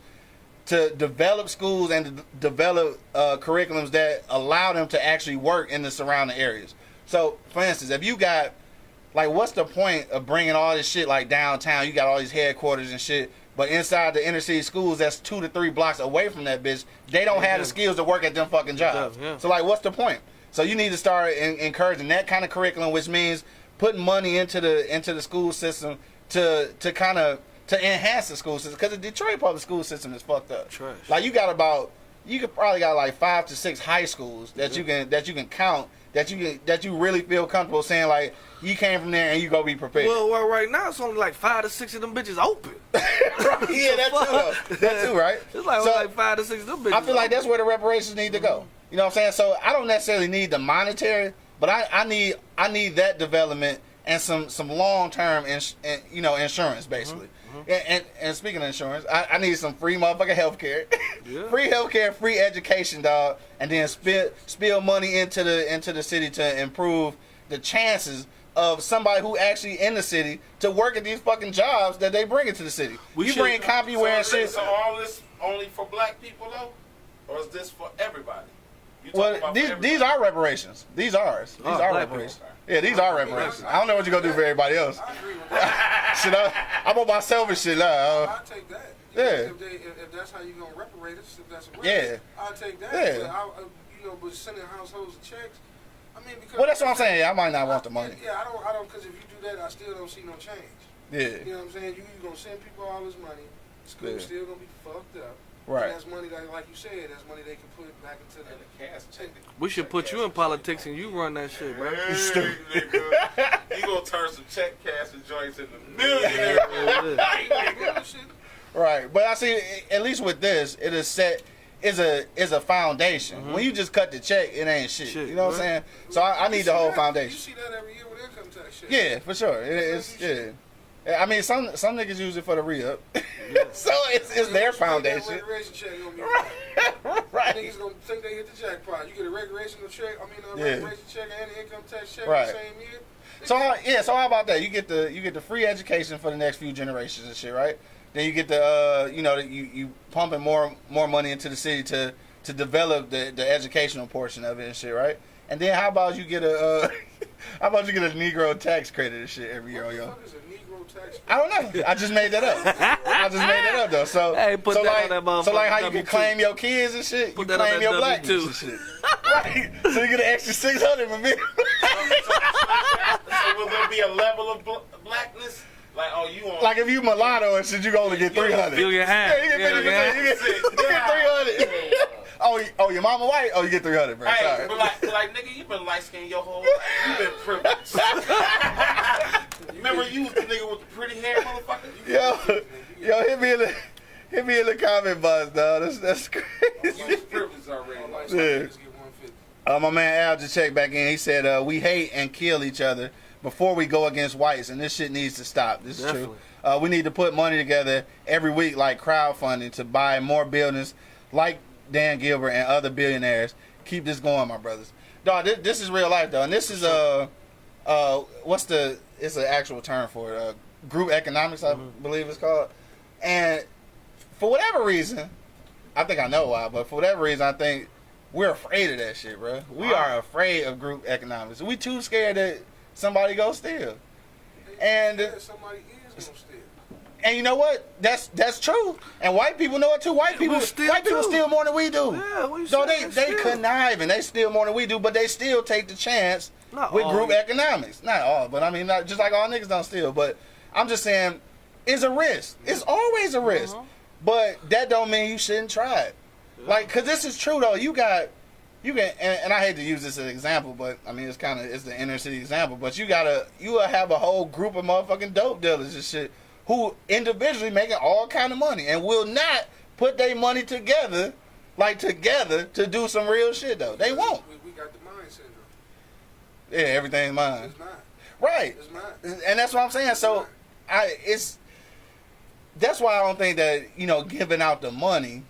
to develop schools and to develop curriculums that allow them to actually work in the surrounding areas. So, for instance, if you got, like, what's the point of bringing all this shit, like, downtown? You got all these headquarters and shit, but inside the inner city schools that's 2 to 3 blocks away from that bitch, they don't have the skills to work at them fucking jobs. So, like, what's the point? So you need to start encouraging that kind of curriculum, which means putting money into the school system to enhance the school system, because the Detroit public school system is fucked up. Trash. Like you could probably got like 5 to 6 high schools that you can count that you really feel comfortable saying like you came from there and you go be prepared. Well, right now it's only like 5 to 6 of them bitches open. Right, yeah, that too, right? It's like 5 to 6 of them bitches. I feel like that's where the reparations need to go. You know what I'm saying? So I don't necessarily need the monetary, but I need that development and some long term insurance basically. And speaking of insurance, I need some free motherfucking healthcare, free healthcare, free education, dog, and then spill money into the city to improve the chances of somebody who actually in the city to work at these fucking jobs that they bring into the city. You bring CompuWare and shit. So all this only for black people though, or is this for everybody? Well, these are reparations. These are ours. These are reparations. People. Yeah, these are reparations. I don't know what you're gonna do for everybody else. I agree with that. I'm on my selfish shit now. I'll take that. Yeah. If that's how you're gonna reparate us, if that's a yeah. I'll take that. Yeah. But sending households checks. I mean, because well, that's what I'm saying. I might not want the money. Yeah, I don't, because if you do that, I still don't see no change. Yeah. You know what I'm saying? You're gonna send people all this money. School's still gonna be fucked up. Right. And that's money that, like you said, that's money they can put back into the cash. We should put you in politics and you run that shit, bro. You stupid. You gonna turn some check cash and joints into millionaires. Right. But I see, at least with this, it is set. Is a foundation. Mm-hmm. When you just cut the check, it ain't shit. You know what I'm saying? So I need the whole foundation. You see that every year with income tax shit. Yeah, for sure. Yeah. I mean, some niggas use it for the re-up. So it's their foundation. Recreation check gonna be right. Niggas gonna think they hit the jackpot. You get a recreational check. Recreation check and an income tax check right. the same year. So how about that? You get the free education for the next few generations and shit, right? Then you get the you pumping more money into the city to develop the educational portion of it and shit, right? And then how about you get a Negro tax credit and shit every year on your. I don't know. I just made that up. Though. So, hey, so like how you can claim your kids and shit, you claim your black kids and shit. Right. So you get an extra $600 for me. So will there be a level of blackness? Like, you on? Like if you mulatto and shit, you can only get $300. You get half. Yeah, you get 300. Oh, your mama white? Oh, you get 300, bro. Hey, sorry. but like, nigga, you been light skinned your whole life. You been privileged. Remember, you was the nigga with the pretty hair, motherfucker. Yo, hit me in the comment box, dog. That's crazy. Yeah. My man Al just checked back in. He said, "We hate and kill each other before we go against whites, and this shit needs to stop." This is true. We need to put money together every week, like crowdfunding, to buy more buildings, like Dan Gilbert and other billionaires. Keep this going, my brothers. Dog, this is real life, though, and this is it's an actual term for it. Group economics, I believe it's called. And for whatever reason, I think I know why, but for whatever reason, I think we're afraid of that shit, bro. We are afraid of group economics. We too scared that somebody go steal. And somebody is gonna steal. And you know what? That's true. And white people know it too. White people steal more than we do. Yeah, we So they connive and they steal more than we do, but they still take the chance with group economics. Not all, but I mean, not just like all niggas don't steal. But I'm just saying, it's a risk. It's always a risk. But that don't mean you shouldn't try it. Like, cause this is true though. You can, and I hate to use this as an example, but I mean, it's the inner city example. But you will have a whole group of motherfucking dope dealers and shit who individually making all kind of money and will not put their money together to do some real shit though. They won't. We got the mind syndrome. Yeah, everything's mine. It's mine. Right. It's mine. And that's what I'm saying. So that's why I don't think that, giving out the money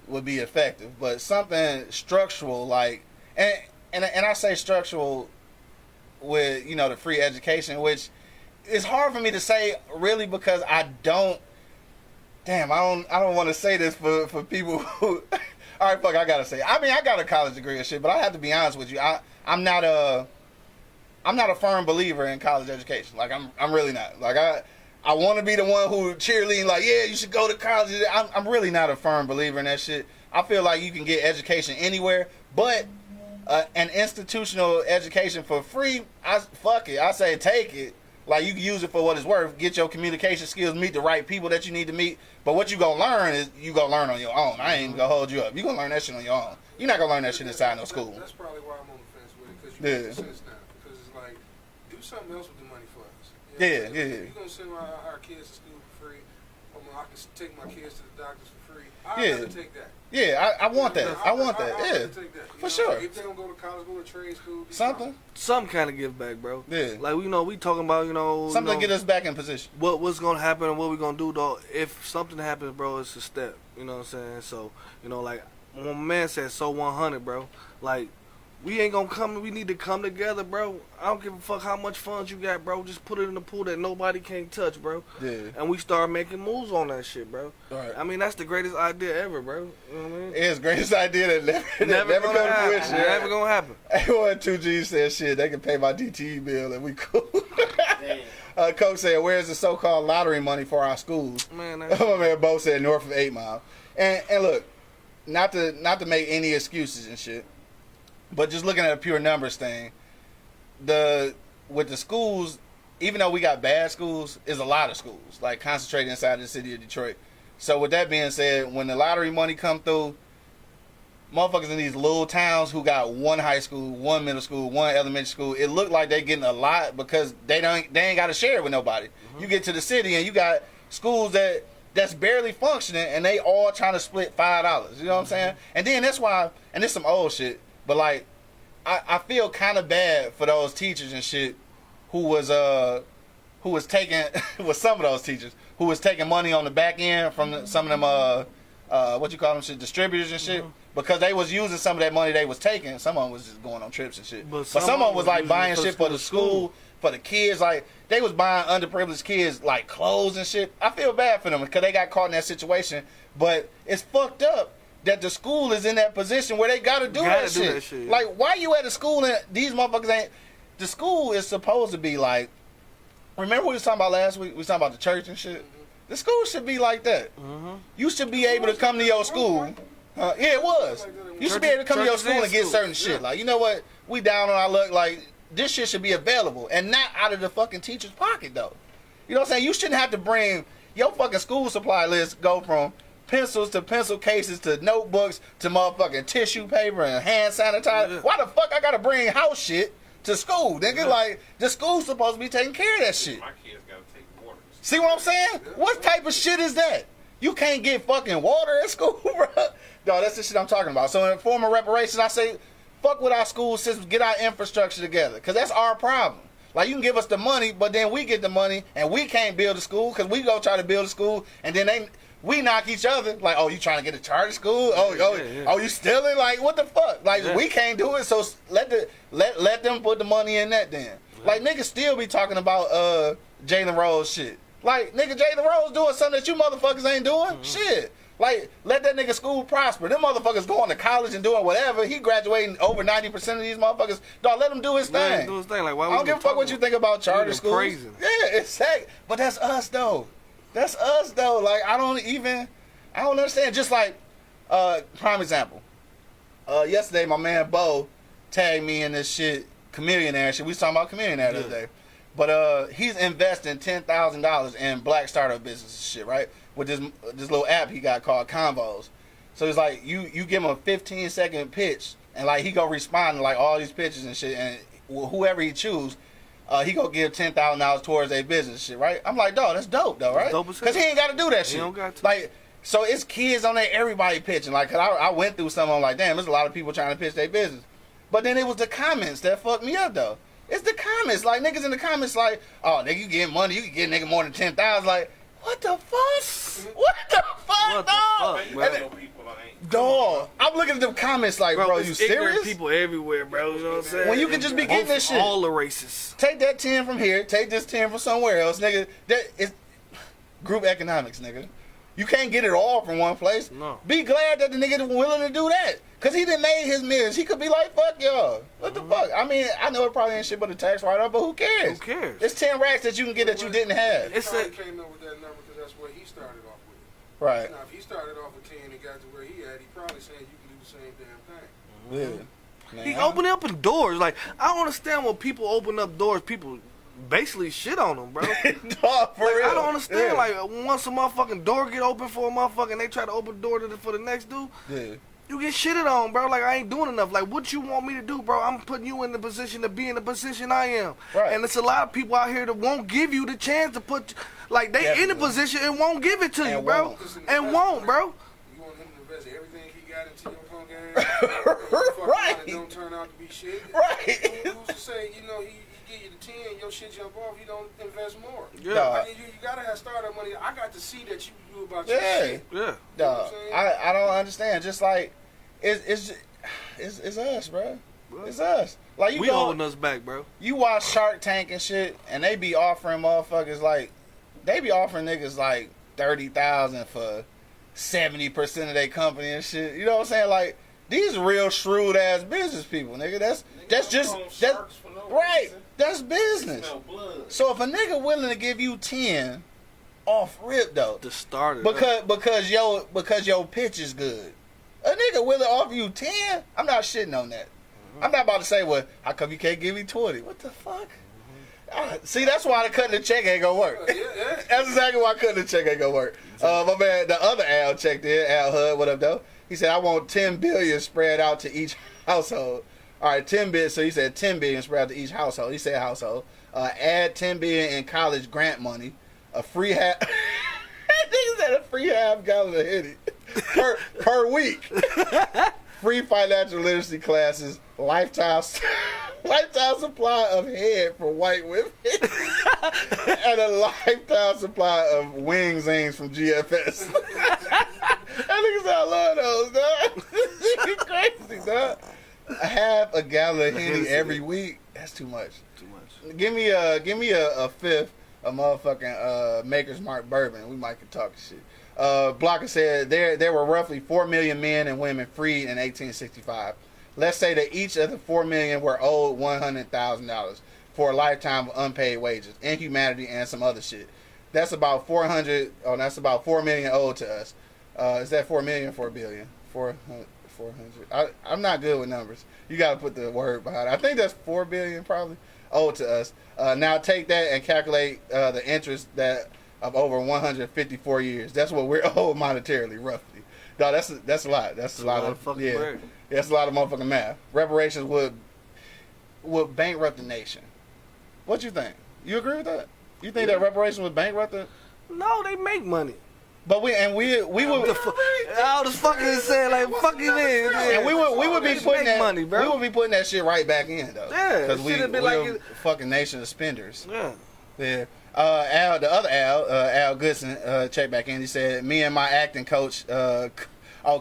would be effective. But something structural like and I say structural with, the free education, which it's hard for me to say really because I don't want to say this for people who all right, fuck, I gotta say. I mean, I got a college degree and shit, but I have to be honest with you. I'm not a firm believer in college education. Like I'm really not. Like I want to be the one who cheerleading like, yeah, you should go to college. I'm really not a firm believer in that shit. I feel like you can get education anywhere, but an institutional education for free, I say take it. Like, you can use it for what it's worth. Get your communication skills, meet the right people that you need to meet. But what you gonna learn is you gonna learn on your own. I ain't gonna hold you up. You gonna learn that shit on your own. You're not gonna learn that shit inside no school. That's probably why I'm on the fence with it, because you make sense now. Because it's like, do something else with the money for us. Yeah. You're gonna send our kids to school for free. I can take my kids to the doctors for free. I'd rather take that. Yeah, I want that. I want that. I'd Yeah, rather take that. for sure. If they don't go to college, go to trade school. Something Some kind of give back, bro. Yeah. Like, we talking about, something to get us back in position. What's gonna happen and what we gonna do though. If something happens, bro, it's a step. You know what I'm saying? So, like when my man said so 100, bro. Like, we ain't gonna come. We need to come together, bro. I don't give a fuck how much funds you got, bro. Just put it in the pool that nobody can't touch, bro. Yeah. And we start making moves on that shit, bro. Right. I mean, that's the greatest idea ever, bro. You know what I mean? It's the greatest idea that never gonna come to happen. fruition. Never gonna happen. Everyone 2G said shit. They can pay my DTE bill and we cool. Coach said, "Where's the so-called lottery money for our schools?" Man, My man Bo said, "North of 8 Mile." And look, not to make any excuses and shit, but just looking at a pure numbers thing, with the schools, even though we got bad schools, is a lot of schools like concentrated inside the city of Detroit. So with that being said, when the lottery money come through, motherfuckers in these little towns who got one high school, one middle school, one elementary school, it look like they getting a lot because they ain't got to share it with nobody. You get to the city and you got schools that's barely functioning and they all trying to split $5. You know what I'm saying? And then that's why, and this some old shit, but like I feel kind of bad for those teachers and shit who was taking with some of those teachers who was taking money on the back end from some of them what you call them shit, distributors and shit, because they was using some of that money they was taking. Some of them was just going on trips and shit. But some of them was like buying shit for the school, for the kids. Like, they was buying underprivileged kids like clothes and shit. I feel bad for them because they got caught in that situation. But it's fucked up that the school is in that position where they gotta do that shit. Like, why you at a school and these motherfuckers ain't? The school is supposed to be like, remember we was talking about last week? We was talking about the church and shit. The school should be like that. You should be able to come to your school. Yeah, it was. You should be able to come to your school and get certain shit. Like, you know what? We down on our luck. Like, this shit should be available and not out of the fucking teacher's pocket, though. You know what I'm saying? You shouldn't have to bring your fucking school supply list go from pencils to pencil cases to notebooks to motherfucking tissue paper and hand sanitizer. Yeah. Why the fuck I gotta bring house shit to school? Nigga, like, the school's supposed to be taking care of that shit. My kids gotta take water. See what I'm saying? What type of shit is that? You can't get fucking water at school, bro. No, that's the shit I'm talking about. So in the form of reparations, I say, fuck with our school systems, get our infrastructure together, because that's our problem. Like, you can give us the money, but then we get the money, and we can't build a school, because we go try to build a school, and then we knock each other. Like, oh, you trying to get a charter school? Oh, you stealing? Like, what the fuck? Like, we can't do it, so let them put the money in that then. Like, niggas still be talking about Jalen Rose shit. Like, nigga, Jalen Rose doing something that you motherfuckers ain't doing? Shit. Like, let that nigga school prosper. Them motherfuckers going to college and doing whatever. He graduating over 90% of these motherfuckers. Dog, let him do his thing. Do his thing. Like, why I don't give a fuck what you think about charter schools. Praising. Yeah, exactly. But that's us though. That's us though. Like, I don't understand. Just like, prime example. Yesterday, my man Bo tagged me in this shit, Chameleonaire shit. We was talking about Chameleonaire the other day. But he's investing $10,000 in black startup business and shit, right? With this little app he got called Convos. So it's like you give him a 15-second pitch, and like he go respond to like all these pitches and shit, and whoever he choose, he go give $10,000 towards their business and shit, right? I'm like, dog, that's dope though, right? Because he ain't got to do that shit. He don't got to. Like, so it's kids on there, everybody pitching. Like, cause I went through some, I'm like, damn, there's a lot of people trying to pitch their business. But then it was the comments that fucked me up though. It's the comments. Like, niggas in the comments like, oh, nigga, you getting money. You can get nigga more than 10,000. Like, what the fuck? What the fuck, dog? Dog, I'm looking at them comments like, bro, you serious? People everywhere, bro. You know what I'm saying? When you can just be getting this shit. All the races. Take that 10 from here. Take this 10 from somewhere else, nigga. That is group economics, nigga. You can't get it all from one place. No. Be glad that the nigga willing to do that. Because he done made his millions. He could be like, fuck y'all. What the fuck? I mean, I know it probably ain't shit but a tax write-off, but who cares? Who cares? It's 10 racks that you can get that you didn't have. He probably came up with that number because that's what he started off with. Right. Now, if he started off with 10 and got to where he at, he probably saying you can do the same damn thing. Yeah. He opening up doors. Like, I don't understand when people open up doors, people basically shit on them, bro. Dog, for like, real. I don't understand. Yeah. Like, once a motherfucking door get open for a motherfucker and they try to open the door for the next dude, Yeah. you get shitted on, bro. Like, I ain't doing enough. Like, what you want me to do, bro? I'm putting you in the position to be in the position I am. Right. And it's a lot of people out here that won't give you the chance to put, like, they in the position and won't give it to you, bro. And won't, bro. You want him to invest everything he got into your punk ass? Right. It don't turn out to be shit. Right. Who's to say, you know, he give you the 10, your shit jump off, you don't invest more. Yeah. Dog. I mean, you gotta have startup money. I got to see that you do about your shit. Yeah. Dog, I don't understand. Just like, it's us, bro. It's us. Like, you We go, holding us back, bro. you watch Shark Tank and shit, and they be offering motherfuckers like, they be offering niggas like 30,000 for 70% of their company and shit. You know what I'm saying? Like, these real shrewd ass business people, nigga. That's right. That's business. So if a nigga willing to give you 10 off rip though, To start it. because your pitch is good, a nigga willing to offer you 10, I'm not shitting on that. I'm not about to say, well, how come you can't give me 20? What the fuck? See, that's why the cutting the check ain't gonna work. That's exactly why cutting the check ain't gonna work. My man, the other Al checked in, Al Hud, what up though? He said, I want 10 billion spread out to each household. All right, 10 billion. So he said 10 billion spread out to each household. He said household. Add 10 billion in college grant money. A free half. Nigga said a free half gallon of Henny per week. Free financial literacy classes. Lifetime supply of head for white women. And a lifetime supply of wings from GFS. That nigga said I love those, dog. This is crazy, dog. Half a gallon of Henny every week. That's too much. Too much. Give me a fifth of motherfucking Maker's Mark bourbon. We might could talk shit. Blocker said there were roughly 4 million men and women freed in 1865. Let's say that each of the 4 million were owed $100,000 for a lifetime of unpaid wages, inhumanity, and some other shit. That's about 400. Oh, that's about 4 million owed to us. Is that 4 million or 4 billion? 400. I'm not good with numbers. You got to put the word behind it. I think that's 4 billion probably owed to us. Now take that and calculate the interest that of over 154 years. That's what we're owed monetarily, roughly. No, that's a lot. That's a lot of fucking yeah. bread. That's a lot of motherfucking math. Reparations would bankrupt the nation. What you think? You agree with that? You think that reparations would bankrupt the? No, they make money. But we would. All this fucking saying like fuck you, man. And we would be putting that money, bro. We would be putting that shit right back in though. Yeah, because we should've been we're like a fucking nation of spenders. Yeah. Yeah. Al, the other Al Goodson, checked back in. He said, "Me and my acting coach, Coke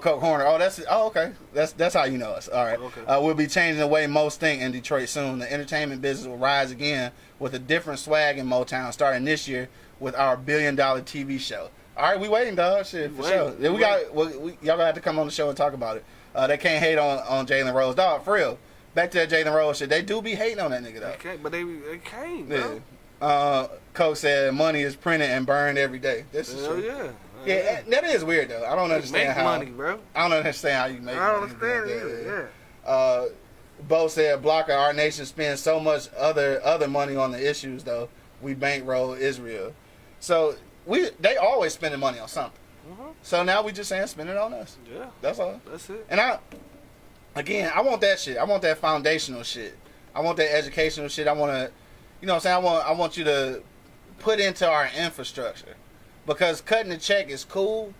Horner. Okay. That's how you know us. All right. Okay. We'll be changing the way most think in Detroit soon. The entertainment business will rise again with a different swag in Motown, starting this year with our $1 billion TV show. All right, we waiting, dog. Shit, for sure. Yeah, y'all gonna have to come on the show and talk about it. They can't hate on Jalen Rose, dog. For real. Back to that Jalen Rose shit. They do be hating on that nigga, though. They can't, but they can't, bro. Yeah. Coach said money is printed and burned every day. This is true. Yeah. Yeah, that is weird though. I don't understand how. Make money, bro. I don't understand how you make. I don't money. understand it either. Yeah. Bo said, "Blocker, our nation spends so much other money on the issues though. We bankroll Israel, so they always spending money on something. So now we just saying spend it on us. Yeah, that's all. That's it. And I want that shit. I want that foundational shit. I want that educational shit. I want to, you know what I'm saying? I want you to put into our infrastructure, because cutting the check is cool,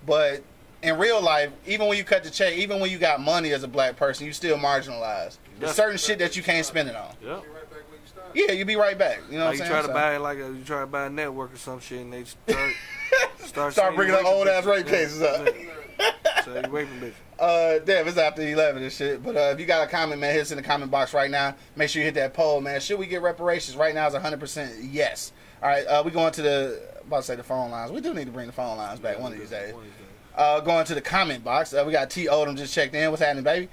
but in real life, even when you cut the check, even when you got money as a black person, you still marginalized. There's certain shit that you can't spend it on. Yeah. Yeah, you be right back. You know what I'm saying? You try to buy a network or some shit, and they start bringing up old ass rape cases up. So you raping bitch. Damn, it's after 11 and shit. But if you got a comment, man, hit us in the comment box right now. Make sure you hit that poll, man. Should we get reparations? Right now is 100% yes. All right, we going to the phone lines. We do need to bring the phone lines back one of these days. Going to the comment box. We got T. Odom just checked in. What's happening, baby?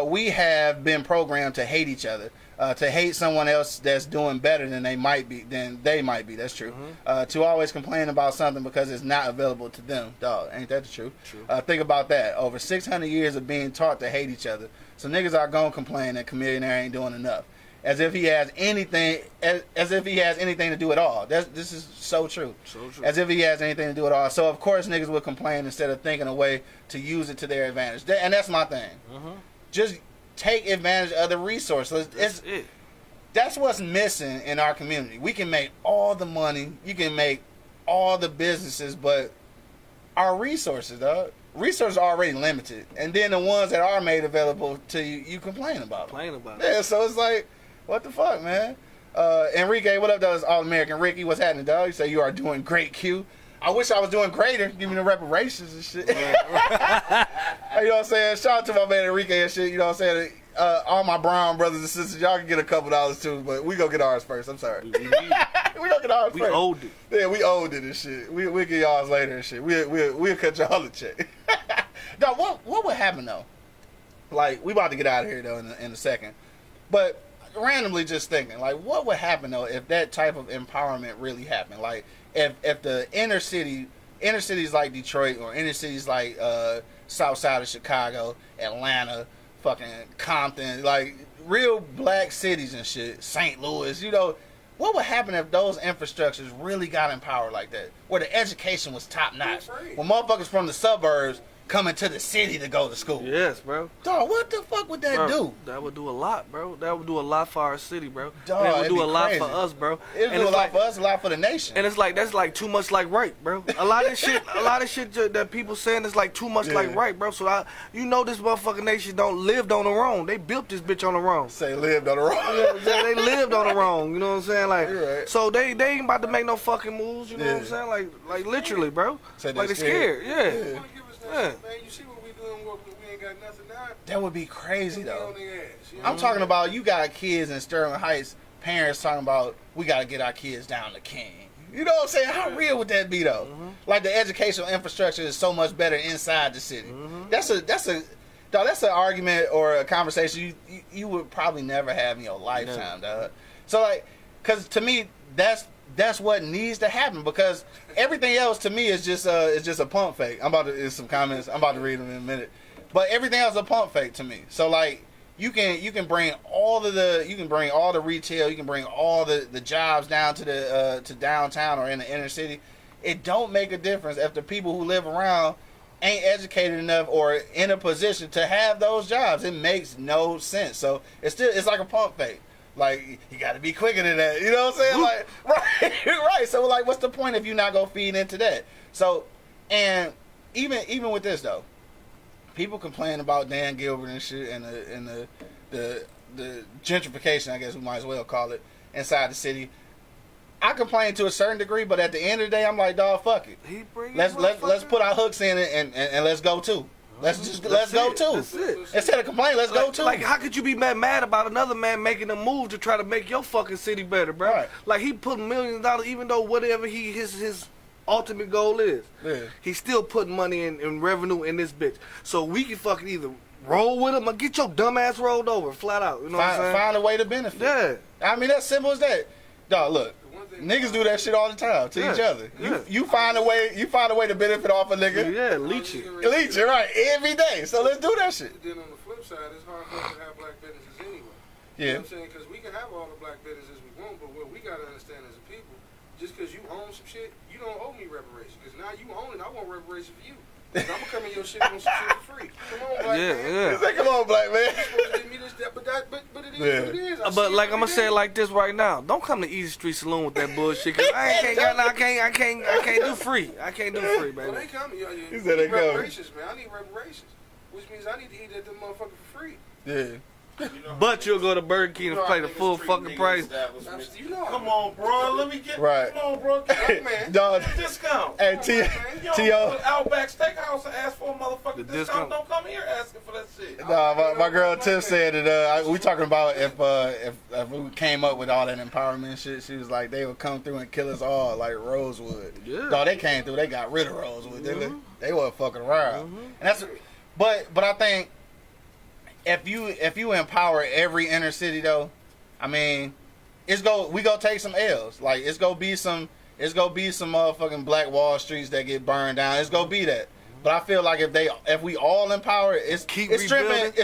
We have been programmed to hate each other. To hate someone else that's doing better than they might be. That's true. To always complain about something because it's not available to them. Dog, ain't that the truth? True. Think about that. Over 600 years of being taught to hate each other. So niggas are gonna complain that Chameleon ain't doing enough. As if he has anything to do at all. This is so true. So true. As if he has anything to do at all. So of course niggas will complain instead of thinking a way to use it to their advantage. And that's my thing. Just take advantage of the resources. That's what's missing in our community. We can make all the money, you can make all the businesses, but our resources, dog. Resources are already limited, and then the ones that are made available to you, you complain about. Yeah, so it's like, what the fuck, man? Enrique, what up, dog? All American Ricky, what's happening, dog? You say you are doing great, Q. I wish I was doing greater, giving the reparations and shit. You know what I'm saying? Shout out to my man Enrique and shit. You know what I'm saying? All my brown brothers and sisters, y'all can get a couple dollars too, but we gonna get ours first. I'm sorry. We gonna get ours first. We owed it. Yeah, we owed it and shit. We'll get y'all's later and shit. We'll cut y'all a check. Now, what would happen though? Like, we about to get out of here though in a second, but randomly just thinking, like, what would happen though if that type of empowerment really happened? Like, if the inner cities like Detroit or inner cities like South Side of Chicago, Atlanta, fucking Compton, like real black cities and shit, St. Louis, you know, what would happen if those infrastructures really got empowered like that, where the education was top notch, when motherfuckers from the suburbs coming to the city to go to school? Yes, bro. Dog, what the fuck would that do? That would do a lot, bro. That would do a lot for our city, bro. Dog, it would do a lot for us, bro. It would do a lot for us, a lot for the nation. And it's like, that's like too much like right, bro. A lot of shit that people saying is like too much like right, bro. So this motherfucking nation don't lived on the wrong. They built this bitch on the wrong. Say lived on the wrong. You know what I'm saying? They lived on the wrong. You know what I'm saying? Like, right. So they ain't about to make no fucking moves. You know what I'm saying? Like literally, bro. Like they're scared. Yeah. Man, you see what we doing? We ain't got nothing now. That would be crazy though. I'm talking about, you got kids in Sterling Heights, parents talking about, we gotta get our kids down to King. You know what I'm saying? How real would that be though? Like, the educational infrastructure is so much better inside the city. That's an argument or a conversation you would probably never have in your lifetime, dog. So like, cause to me, that's what needs to happen, because everything else to me is just a pump fake. There's some comments. I'm about to read them in a minute, but everything else is a pump fake to me. So like, you can bring all the retail, you can bring all the jobs down to downtown or in the inner city. It don't make a difference if the people who live around ain't educated enough or in a position to have those jobs. It makes no sense. So it's like a pump fake. Like, you got to be quicker than that. You know what I'm saying? Like, right. So, like, what's the point if you not going to feed into that? So, and even with this, though, people complain about Dan Gilbert and shit and the gentrification, I guess we might as well call it, inside the city. I complain to a certain degree, but at the end of the day, I'm like, dog, fuck it. Let's put our hooks in it and let's go too. Let's go too. That's it. Instead of complaining, let's go too. Like, how could you be mad about another man making a move to try to make your fucking city better, bro? Right. Like, he put millions of dollars, even though whatever his ultimate goal is. Yeah. He's still putting money in revenue in this bitch. So we can fucking either roll with him or get your dumb ass rolled over, flat out. You know what I'm saying? Find a way to benefit. Yeah. I mean, that's simple as that. Dog, look. Niggas do that shit all the time to each other. You find a way to benefit off a nigga. Yeah, leech it. Leech it, right, every day. So let's do that shit. Then on the flip side, it's hard for us to have black businesses anyway. Yeah. You know what I'm saying? Because we can have all the black businesses we want, but what we got to understand as a people, just because you own some shit, you don't owe me reparations. Because now you own it, I want reparations for you. I'm going to come in your shit and want some shit for free. Come on, black man. Say, come on, black man. You're supposed to give me this, that, but it is what it is. But like I'm gonna say it like this right now. Don't come to Easy Street Saloon with that bullshit. Cause I can't do free. I can't do free, baby. Well, they coming. He said they coming. Reparations, man. I need reparations. Which means I need to eat that motherfucker for free. Yeah. But you'll go to Burger King and pay the full fucking price. You know, Come on, bro. Let me get. Right. Come on, bro. Black man. Dog. Discount. Hey, You don't T.O. go to Outback Steakhouse and ask for a motherfucking The discount. discount. Don't come here asking for that shit. Nah, my girl Tiff said that we talking about if we came up with all that empowerment shit. She was like they would come through and kill us all like Rosewood. Yeah. Dog, they came through. They got rid of Rosewood. They weren't fucking around. And that's, but I think if you empower every inner city though, I mean, we go take some L's. Like it's gonna be some motherfucking Black Wall Streets that get burned down. It's gonna be that. But I feel like if we all empower it, it's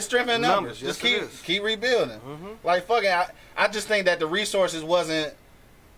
strengthening numbers. Yes, Just keep rebuilding. Like fucking, I just think that the resources wasn't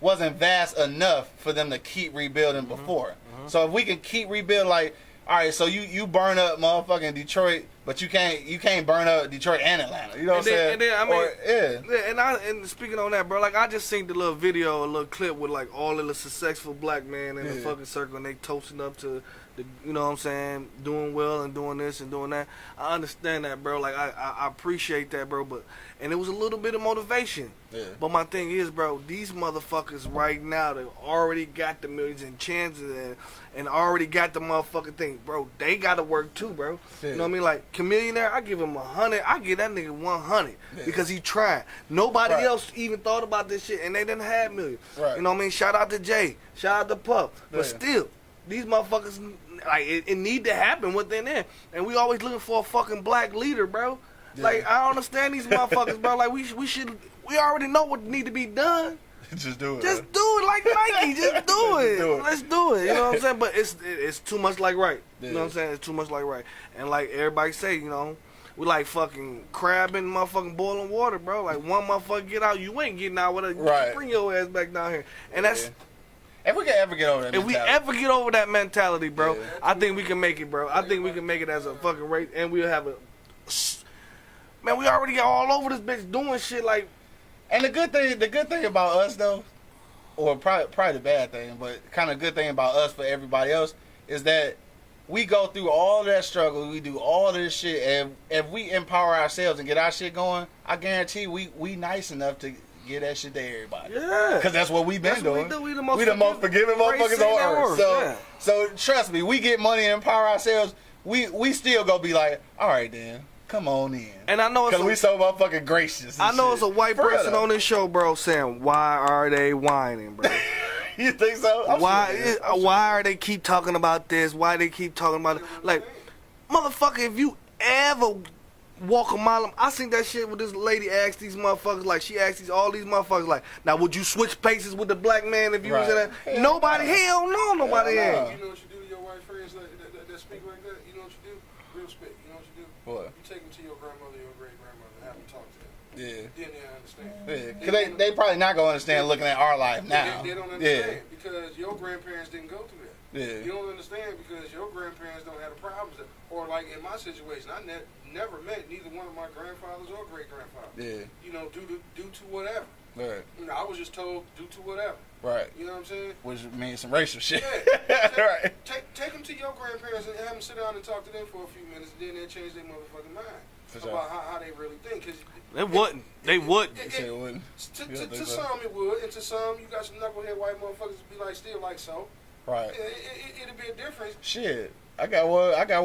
vast enough for them to keep rebuilding before. So if we can keep rebuilding, like, all right, so you burn up motherfucking Detroit, but you can't burn up Detroit and Atlanta. You know what I'm saying? And then I mean, and speaking on that, bro, like I just seen the little video, a little clip with like all of the successful black men in the fucking circle, and they toasting up to the, you know what I'm saying, doing well and doing this and doing that. I understand that, bro. Like I appreciate that, bro. And it was a little bit of motivation. Yeah. But my thing is, bro, these motherfuckers right now that already got the millions and chances and already got the motherfucking thing, bro. They gotta work too, bro. Yeah. You know what I mean? Like Chameleonaire, I give him 100. I give that nigga 100 because he tried. Nobody else even thought about this shit, and they didn't have millions. Right. You know what I mean? Shout out to Jay. Shout out to Puff. But still, these motherfuckers, like it need to happen within there. And we always looking for a fucking black leader, bro. Yeah. Like I don't understand these motherfuckers, bro. Like we already know what need to be done. Just do it. Just do it like Nike. Just do it. do it. Let's do it. You know what I'm saying? But it's too much like right. You know what I'm saying? It's too much like right. And like everybody say, you know, we like fucking crab in motherfucking boiling water, bro. Like one motherfucker get out, you ain't getting out with it. Right. Bring your ass back down here. And that's if we can ever get over that if we mentality. ever get over that mentality, bro, Yeah. I think we can make it, bro. I think we can make it as a fucking race, and we'll have a. Man, we already got all over this bitch doing shit like. And the good thing about us though, or probably the bad thing, but kind of good thing about us for everybody else is that we go through all that struggle, we do all this shit, and if we empower ourselves and get our shit going, I guarantee we nice enough to get that shit to everybody. Yeah. Because that's what we've been That's doing. what we do. We the most forgiving motherfuckers on earth. Yeah. So trust me, we get money and empower ourselves, we still gonna be like, all right then, come on in. And I know it's Because we so motherfucking gracious. I know shit. it's a white For real, person though. on this show, bro, saying, why are they whining, bro? You think so? I'm why sure it is. why are they keep talking about this? Why they keep talking about it? Like, motherfucker, if you ever walk a mile, I seen that shit with this lady ask these motherfuckers, like she asked all these motherfuckers, like, now would you switch places with the black man if you was in that? Hell Nobody, no. hell no, nobody Hell ain't. no. You know what you do to your white friends that speak like that? You know what you do? Real spit. You know what you do? What? You take them to your grandmother, your great grandmother, and have them talk to them. Yeah. Then they understand. Yeah. Because they probably not going to understand looking at our life now. They don't understand because your grandparents didn't go through that. Yeah. You don't understand because your grandparents don't have the problems. Or like in my situation, I never met neither one of my grandfathers or great grandfathers. Yeah. You know, due to whatever. Right. You know, I was just told due to whatever. Right. You know what I'm saying? Which means some racial shit. Yeah. Right. Take them to your grandparents and have them sit down and talk to them for a few minutes, and then they'll change their motherfucking mind For sure. about how they really think. Cause They wouldn't. They wouldn't. You say it wouldn't. To some it would, and to some you got some knucklehead white motherfuckers be like still like so. Right. It'll be a difference. Shit. I got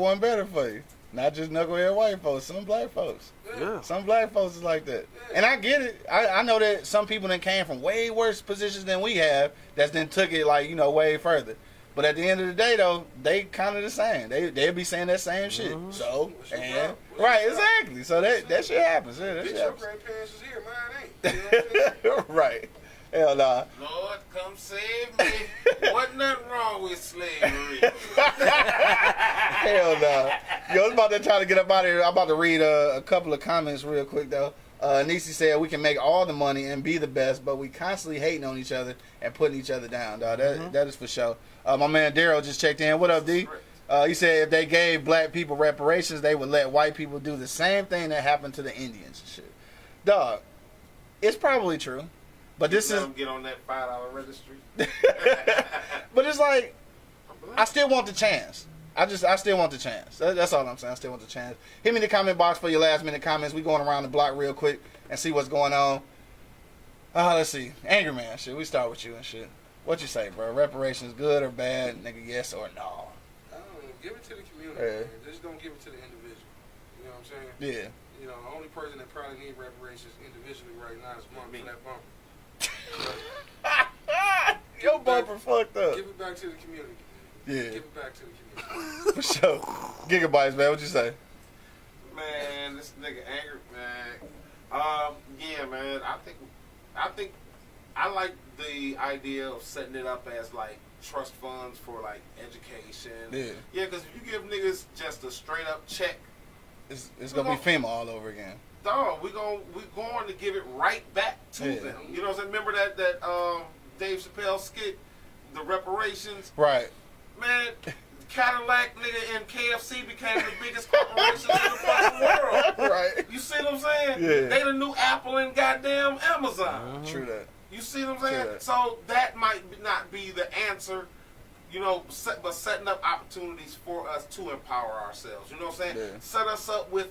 one better for you. Not just knucklehead white folks, some black folks. Yeah. Some black folks is like that. And I get it. I know that some people that came from way worse positions than we have that's then took it like, you know, way further. But at the end of the day, though, they kind of the same. They'll be saying that same shit. So, and right, exactly. So that shit happens. Yeah, that Bitch, shit your happens. grandparents is here, mine ain't. You know what I'm saying? Right. Hell nah. Lord, come save me. Wasn't nothing wrong with slavery. Hell nah. Yo, I was about to try to get up out of here. I'm about to read a couple of comments real quick, though. Nisi said, we can make all the money and be the best, but we constantly hating on each other and putting each other down, dog. That is for sure. My man Daryl just checked in. What up, D? He said if they gave black people reparations, they would let white people do the same thing that happened to the Indians and shit. Dog, it's probably true. But this is get on that $5 registry. But it's like, I still want the chance. I still want the chance. That's all I'm saying. I still want the chance. Hit me in the comment box for your last minute comments. We going around the block real quick and see what's going on. Let's see. Angry Man, shit. We start with you and shit. What you say, bro? Reparations good or bad? Nigga, yes or no? I don't know. Give it to the community, Yeah. man. Just don't give it to the individual. You know what I'm saying? Yeah. You know, the only person that probably need reparations individually right now is Mark for that bumper. Your bumper fucked up. Give it back to the community. Yeah. Give it back to the community. For sure. Gigabytes, man. What you say? Man, this nigga angry, man. Yeah, man. I think I like the idea of setting it up as like trust funds for like education. Yeah. Yeah, because if you give niggas just a straight up check, It's gonna be FEMA all over again. dog, we going to give it right back to Yeah. them. You know what I'm saying? Remember that Dave Chappelle skit, the reparations? Right. Man, Cadillac nigga and KFC became the biggest corporations in the fucking world. Right. You see what I'm saying? Yeah. They the new Apple and goddamn Amazon. True that. You see what I'm saying? Sure. So that might not be the answer, you know, but setting up opportunities for us to empower ourselves. You know what I'm saying? Yeah. Set us up with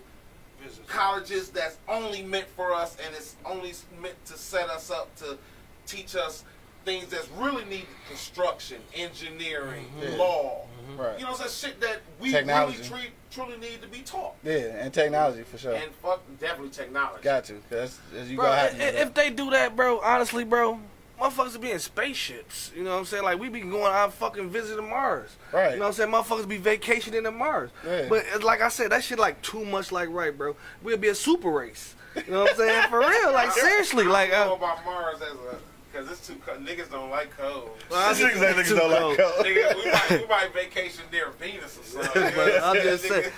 Business. colleges that's only meant for us, and it's only meant to set us up to teach us things that's really needed: construction, engineering, Yeah. law. Right. You know, some shit that we Technology. really truly need to be taught. Yeah, and technology for sure. And fuck, definitely technology. Got to, cause as you Bro, gonna have to do that. if they do that, bro, honestly, bro, motherfuckers be in spaceships. You know what I'm saying? Like, we be going out fucking visiting Mars. Right. You know what I'm saying? Motherfuckers be vacationing in Mars. Yeah. But like I said, that shit like too much like right, bro. We'll be a super race. You know what I'm saying? For real. Like, seriously. Like, I don't know about Mars because it's too cold. Niggas don't like cold. I Niggas ain't think niggas don't like cold. Nigga, we might vacation near Venus or something. But I'm just saying,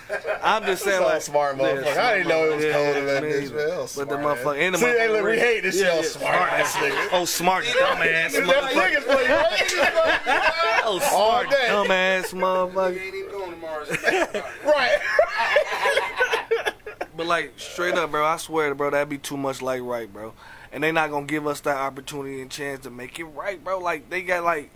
So like, smart motherfucker. I didn't know it was cold in that bitch, man. That was But the smart, motherfucker, man. and the See, hey, look, motherfucker, we hate this yeah, shit. yeah, Smart ass nigga. Oh, smart dumbass That's motherfucker. niggas for you, right? Oh, smart day. dumbass You motherfucker. ain't even going to Mars. Right. But like straight up, bro, I swear, bro, that'd be too much like right, bro. And they not gonna give us that opportunity and chance to make it right, bro. Like they got like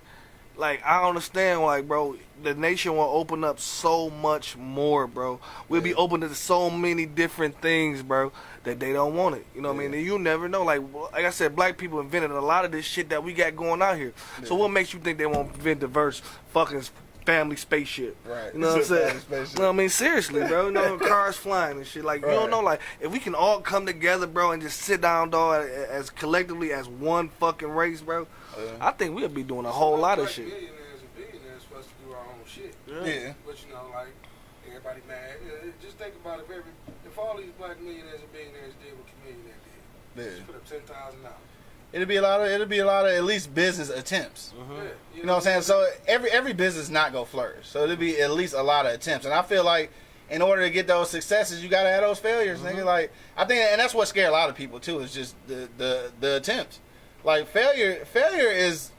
I understand, like, bro, the nation will open up so much more, bro. We'll be open to so many different things, bro, that they don't want it. You know what I mean? And you never know. Like I said, black people invented a lot of this shit that we got going out here. So what makes you think they won't invent diverse fucking family spaceship? Right. You know what I'm saying? Family spaceship. You know what I mean? Seriously, bro. You know, cars flying and shit. Like, you don't Right. know, like, if we can all come together, bro, and just sit down, dog, as collectively as one fucking race, bro, I think we'll be doing a whole lot of shit. Millionaires and billionaires for us to do our own shit. Yeah. But you know, like everybody mad. Just think about if all these black millionaires and billionaires did what Chameleon did. Yeah. Just put up $10,000. It'll be a lot of at least business attempts. Yeah, You know what I'm saying? So every business not gonna flourish. So it'll be at least a lot of attempts. And I feel like in order to get those successes, you gotta have those failures, nigga. Like I think, and that's what scares a lot of people too. Is just the attempts. Like failure is.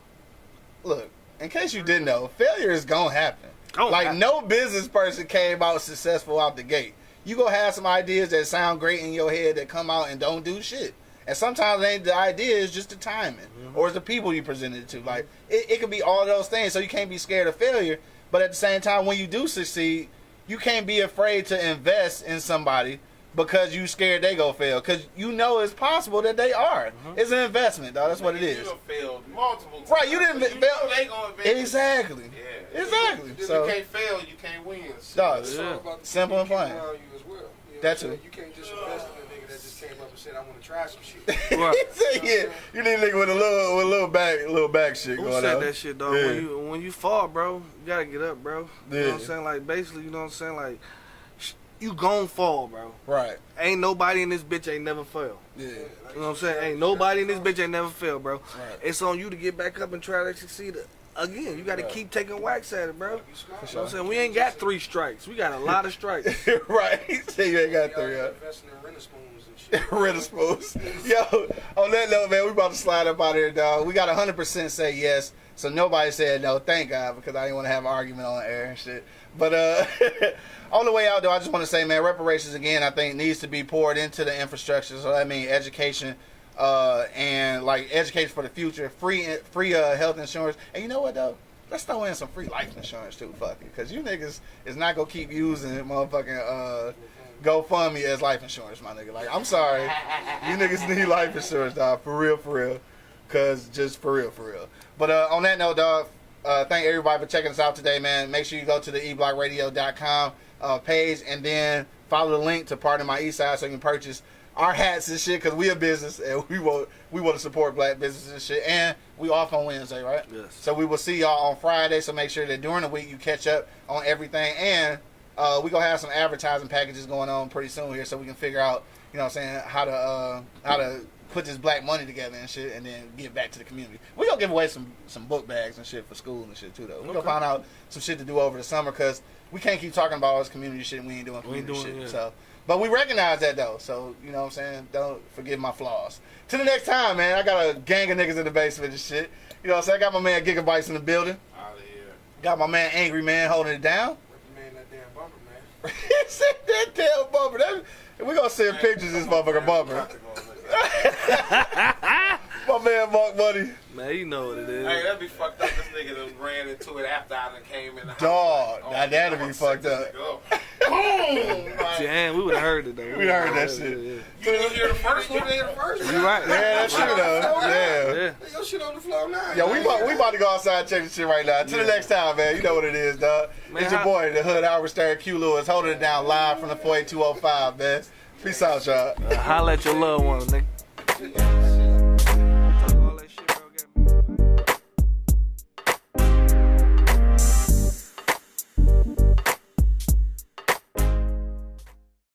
Look, in case you didn't know, failure is gonna happen. Like no business person came out successful out the gate. You gonna have some ideas that sound great in your head that come out and don't do shit. And sometimes it ain't the idea, it's just the timing. Or it's the people you presented it to. Like it could be all those things, so you can't be scared of failure. But at the same time, when you do succeed, you can't be afraid to invest in somebody because you scared they go fail. Because you know it's possible that they are. It's an investment, dog. That's what it is. You done failed multiple times. Right, you didn't You fail. know they gonna fail. Exactly. Yeah. Exactly. If So you can't fail, you can't win. dog, It's all about the simple and people plain. around you as well. You know That what I'm saying? too. You can't just invest in a nigga that that just came up and said I want to try some shit. Right. He said, yeah, you need a nigga with a little back shit Who going on. said that shit, dog? Yeah. When you fall, bro, you gotta get up, bro. You know Yeah. what I'm saying? Like, basically, you know what I'm saying? Like, you gon' fall, bro. Right. Ain't nobody in this bitch ain't never failed. Yeah. You know what I'm saying? Ain't nobody in this bitch ain't never failed, bro. Right. It's on you to get back up and try to succeed again. You gotta Right. keep taking whacks at it, bro. You smart. You know what I'm saying? We ain't got 3 strikes. We got a lot of strikes. Right. He said you ain't got Y'all 3, investing in rental spoons and shit. Rid of spoons. Yo, on that note, man, we about to slide up out of here, dog. We got 100% say yes, so nobody said no. Thank God, because I didn't want to have an argument on air and shit. But on the way out, though, I just want to say, man, reparations again, I think needs to be poured into the infrastructure. So that means education and like education for the future, free health insurance, and you know what though? Let's throw in some free life insurance too, fuck it, because you niggas is not gonna keep using motherfucking GoFundMe as life insurance, my nigga. Like, I'm sorry, you niggas need life insurance, dog, for real, cause just for real. But on that note, dog, thank everybody for checking us out today, man. Make sure you go to the eblockradio.com page and then follow the link to Pardon My Eastside so you can purchase our hats and shit, because we a business and we want to support black businesses and shit. And we off on Wednesday, right? Yes. So we will see y'all on Friday, so make sure that during the week you catch up on everything. And we gonna have some advertising packages going on pretty soon here, so we can figure out, you know what I'm saying, how to put this black money together and shit, and then give back to the community. We gonna give away some book bags and shit for school and shit too, though. We gonna find out some shit to do over the summer, because we can't keep talking about all this community shit and we ain't doing community shit. Yeah. So, but we recognize that though, so you know what I'm saying. Don't forgive my flaws. Till the next time, man. I got a gang of niggas in the basement and shit. You know what I'm saying. I got my man Gigabytes in the building. Out of here. Got my man Angry Man holding it down. Reprimand that damn bumper, man. He said that damn bumper. We gonna send pictures of this motherfucker bumper. My man Mark Money. Man, you know what it is. Hey, that'd be fucked up. This nigga done ran into it after I done came in the house. Dog, Like, now that'd be I'm fucked sick up. this nigga up. Boom! Like, Damn, we would have heard it though. We heard that Yeah, shit. yeah. you didn't hear the first one? You first, You right. Yeah, that shit though. Yeah. Yeah. Your shit on the floor now. Yo, we about to go outside and check this shit right now. Till the next time, man. You know what it is, dog. Man, It's your boy, the Hood Albert Stern Q Lewis, holding it down live from the 48205, man. Peace out, y'all. Holla at your loved one, nigga.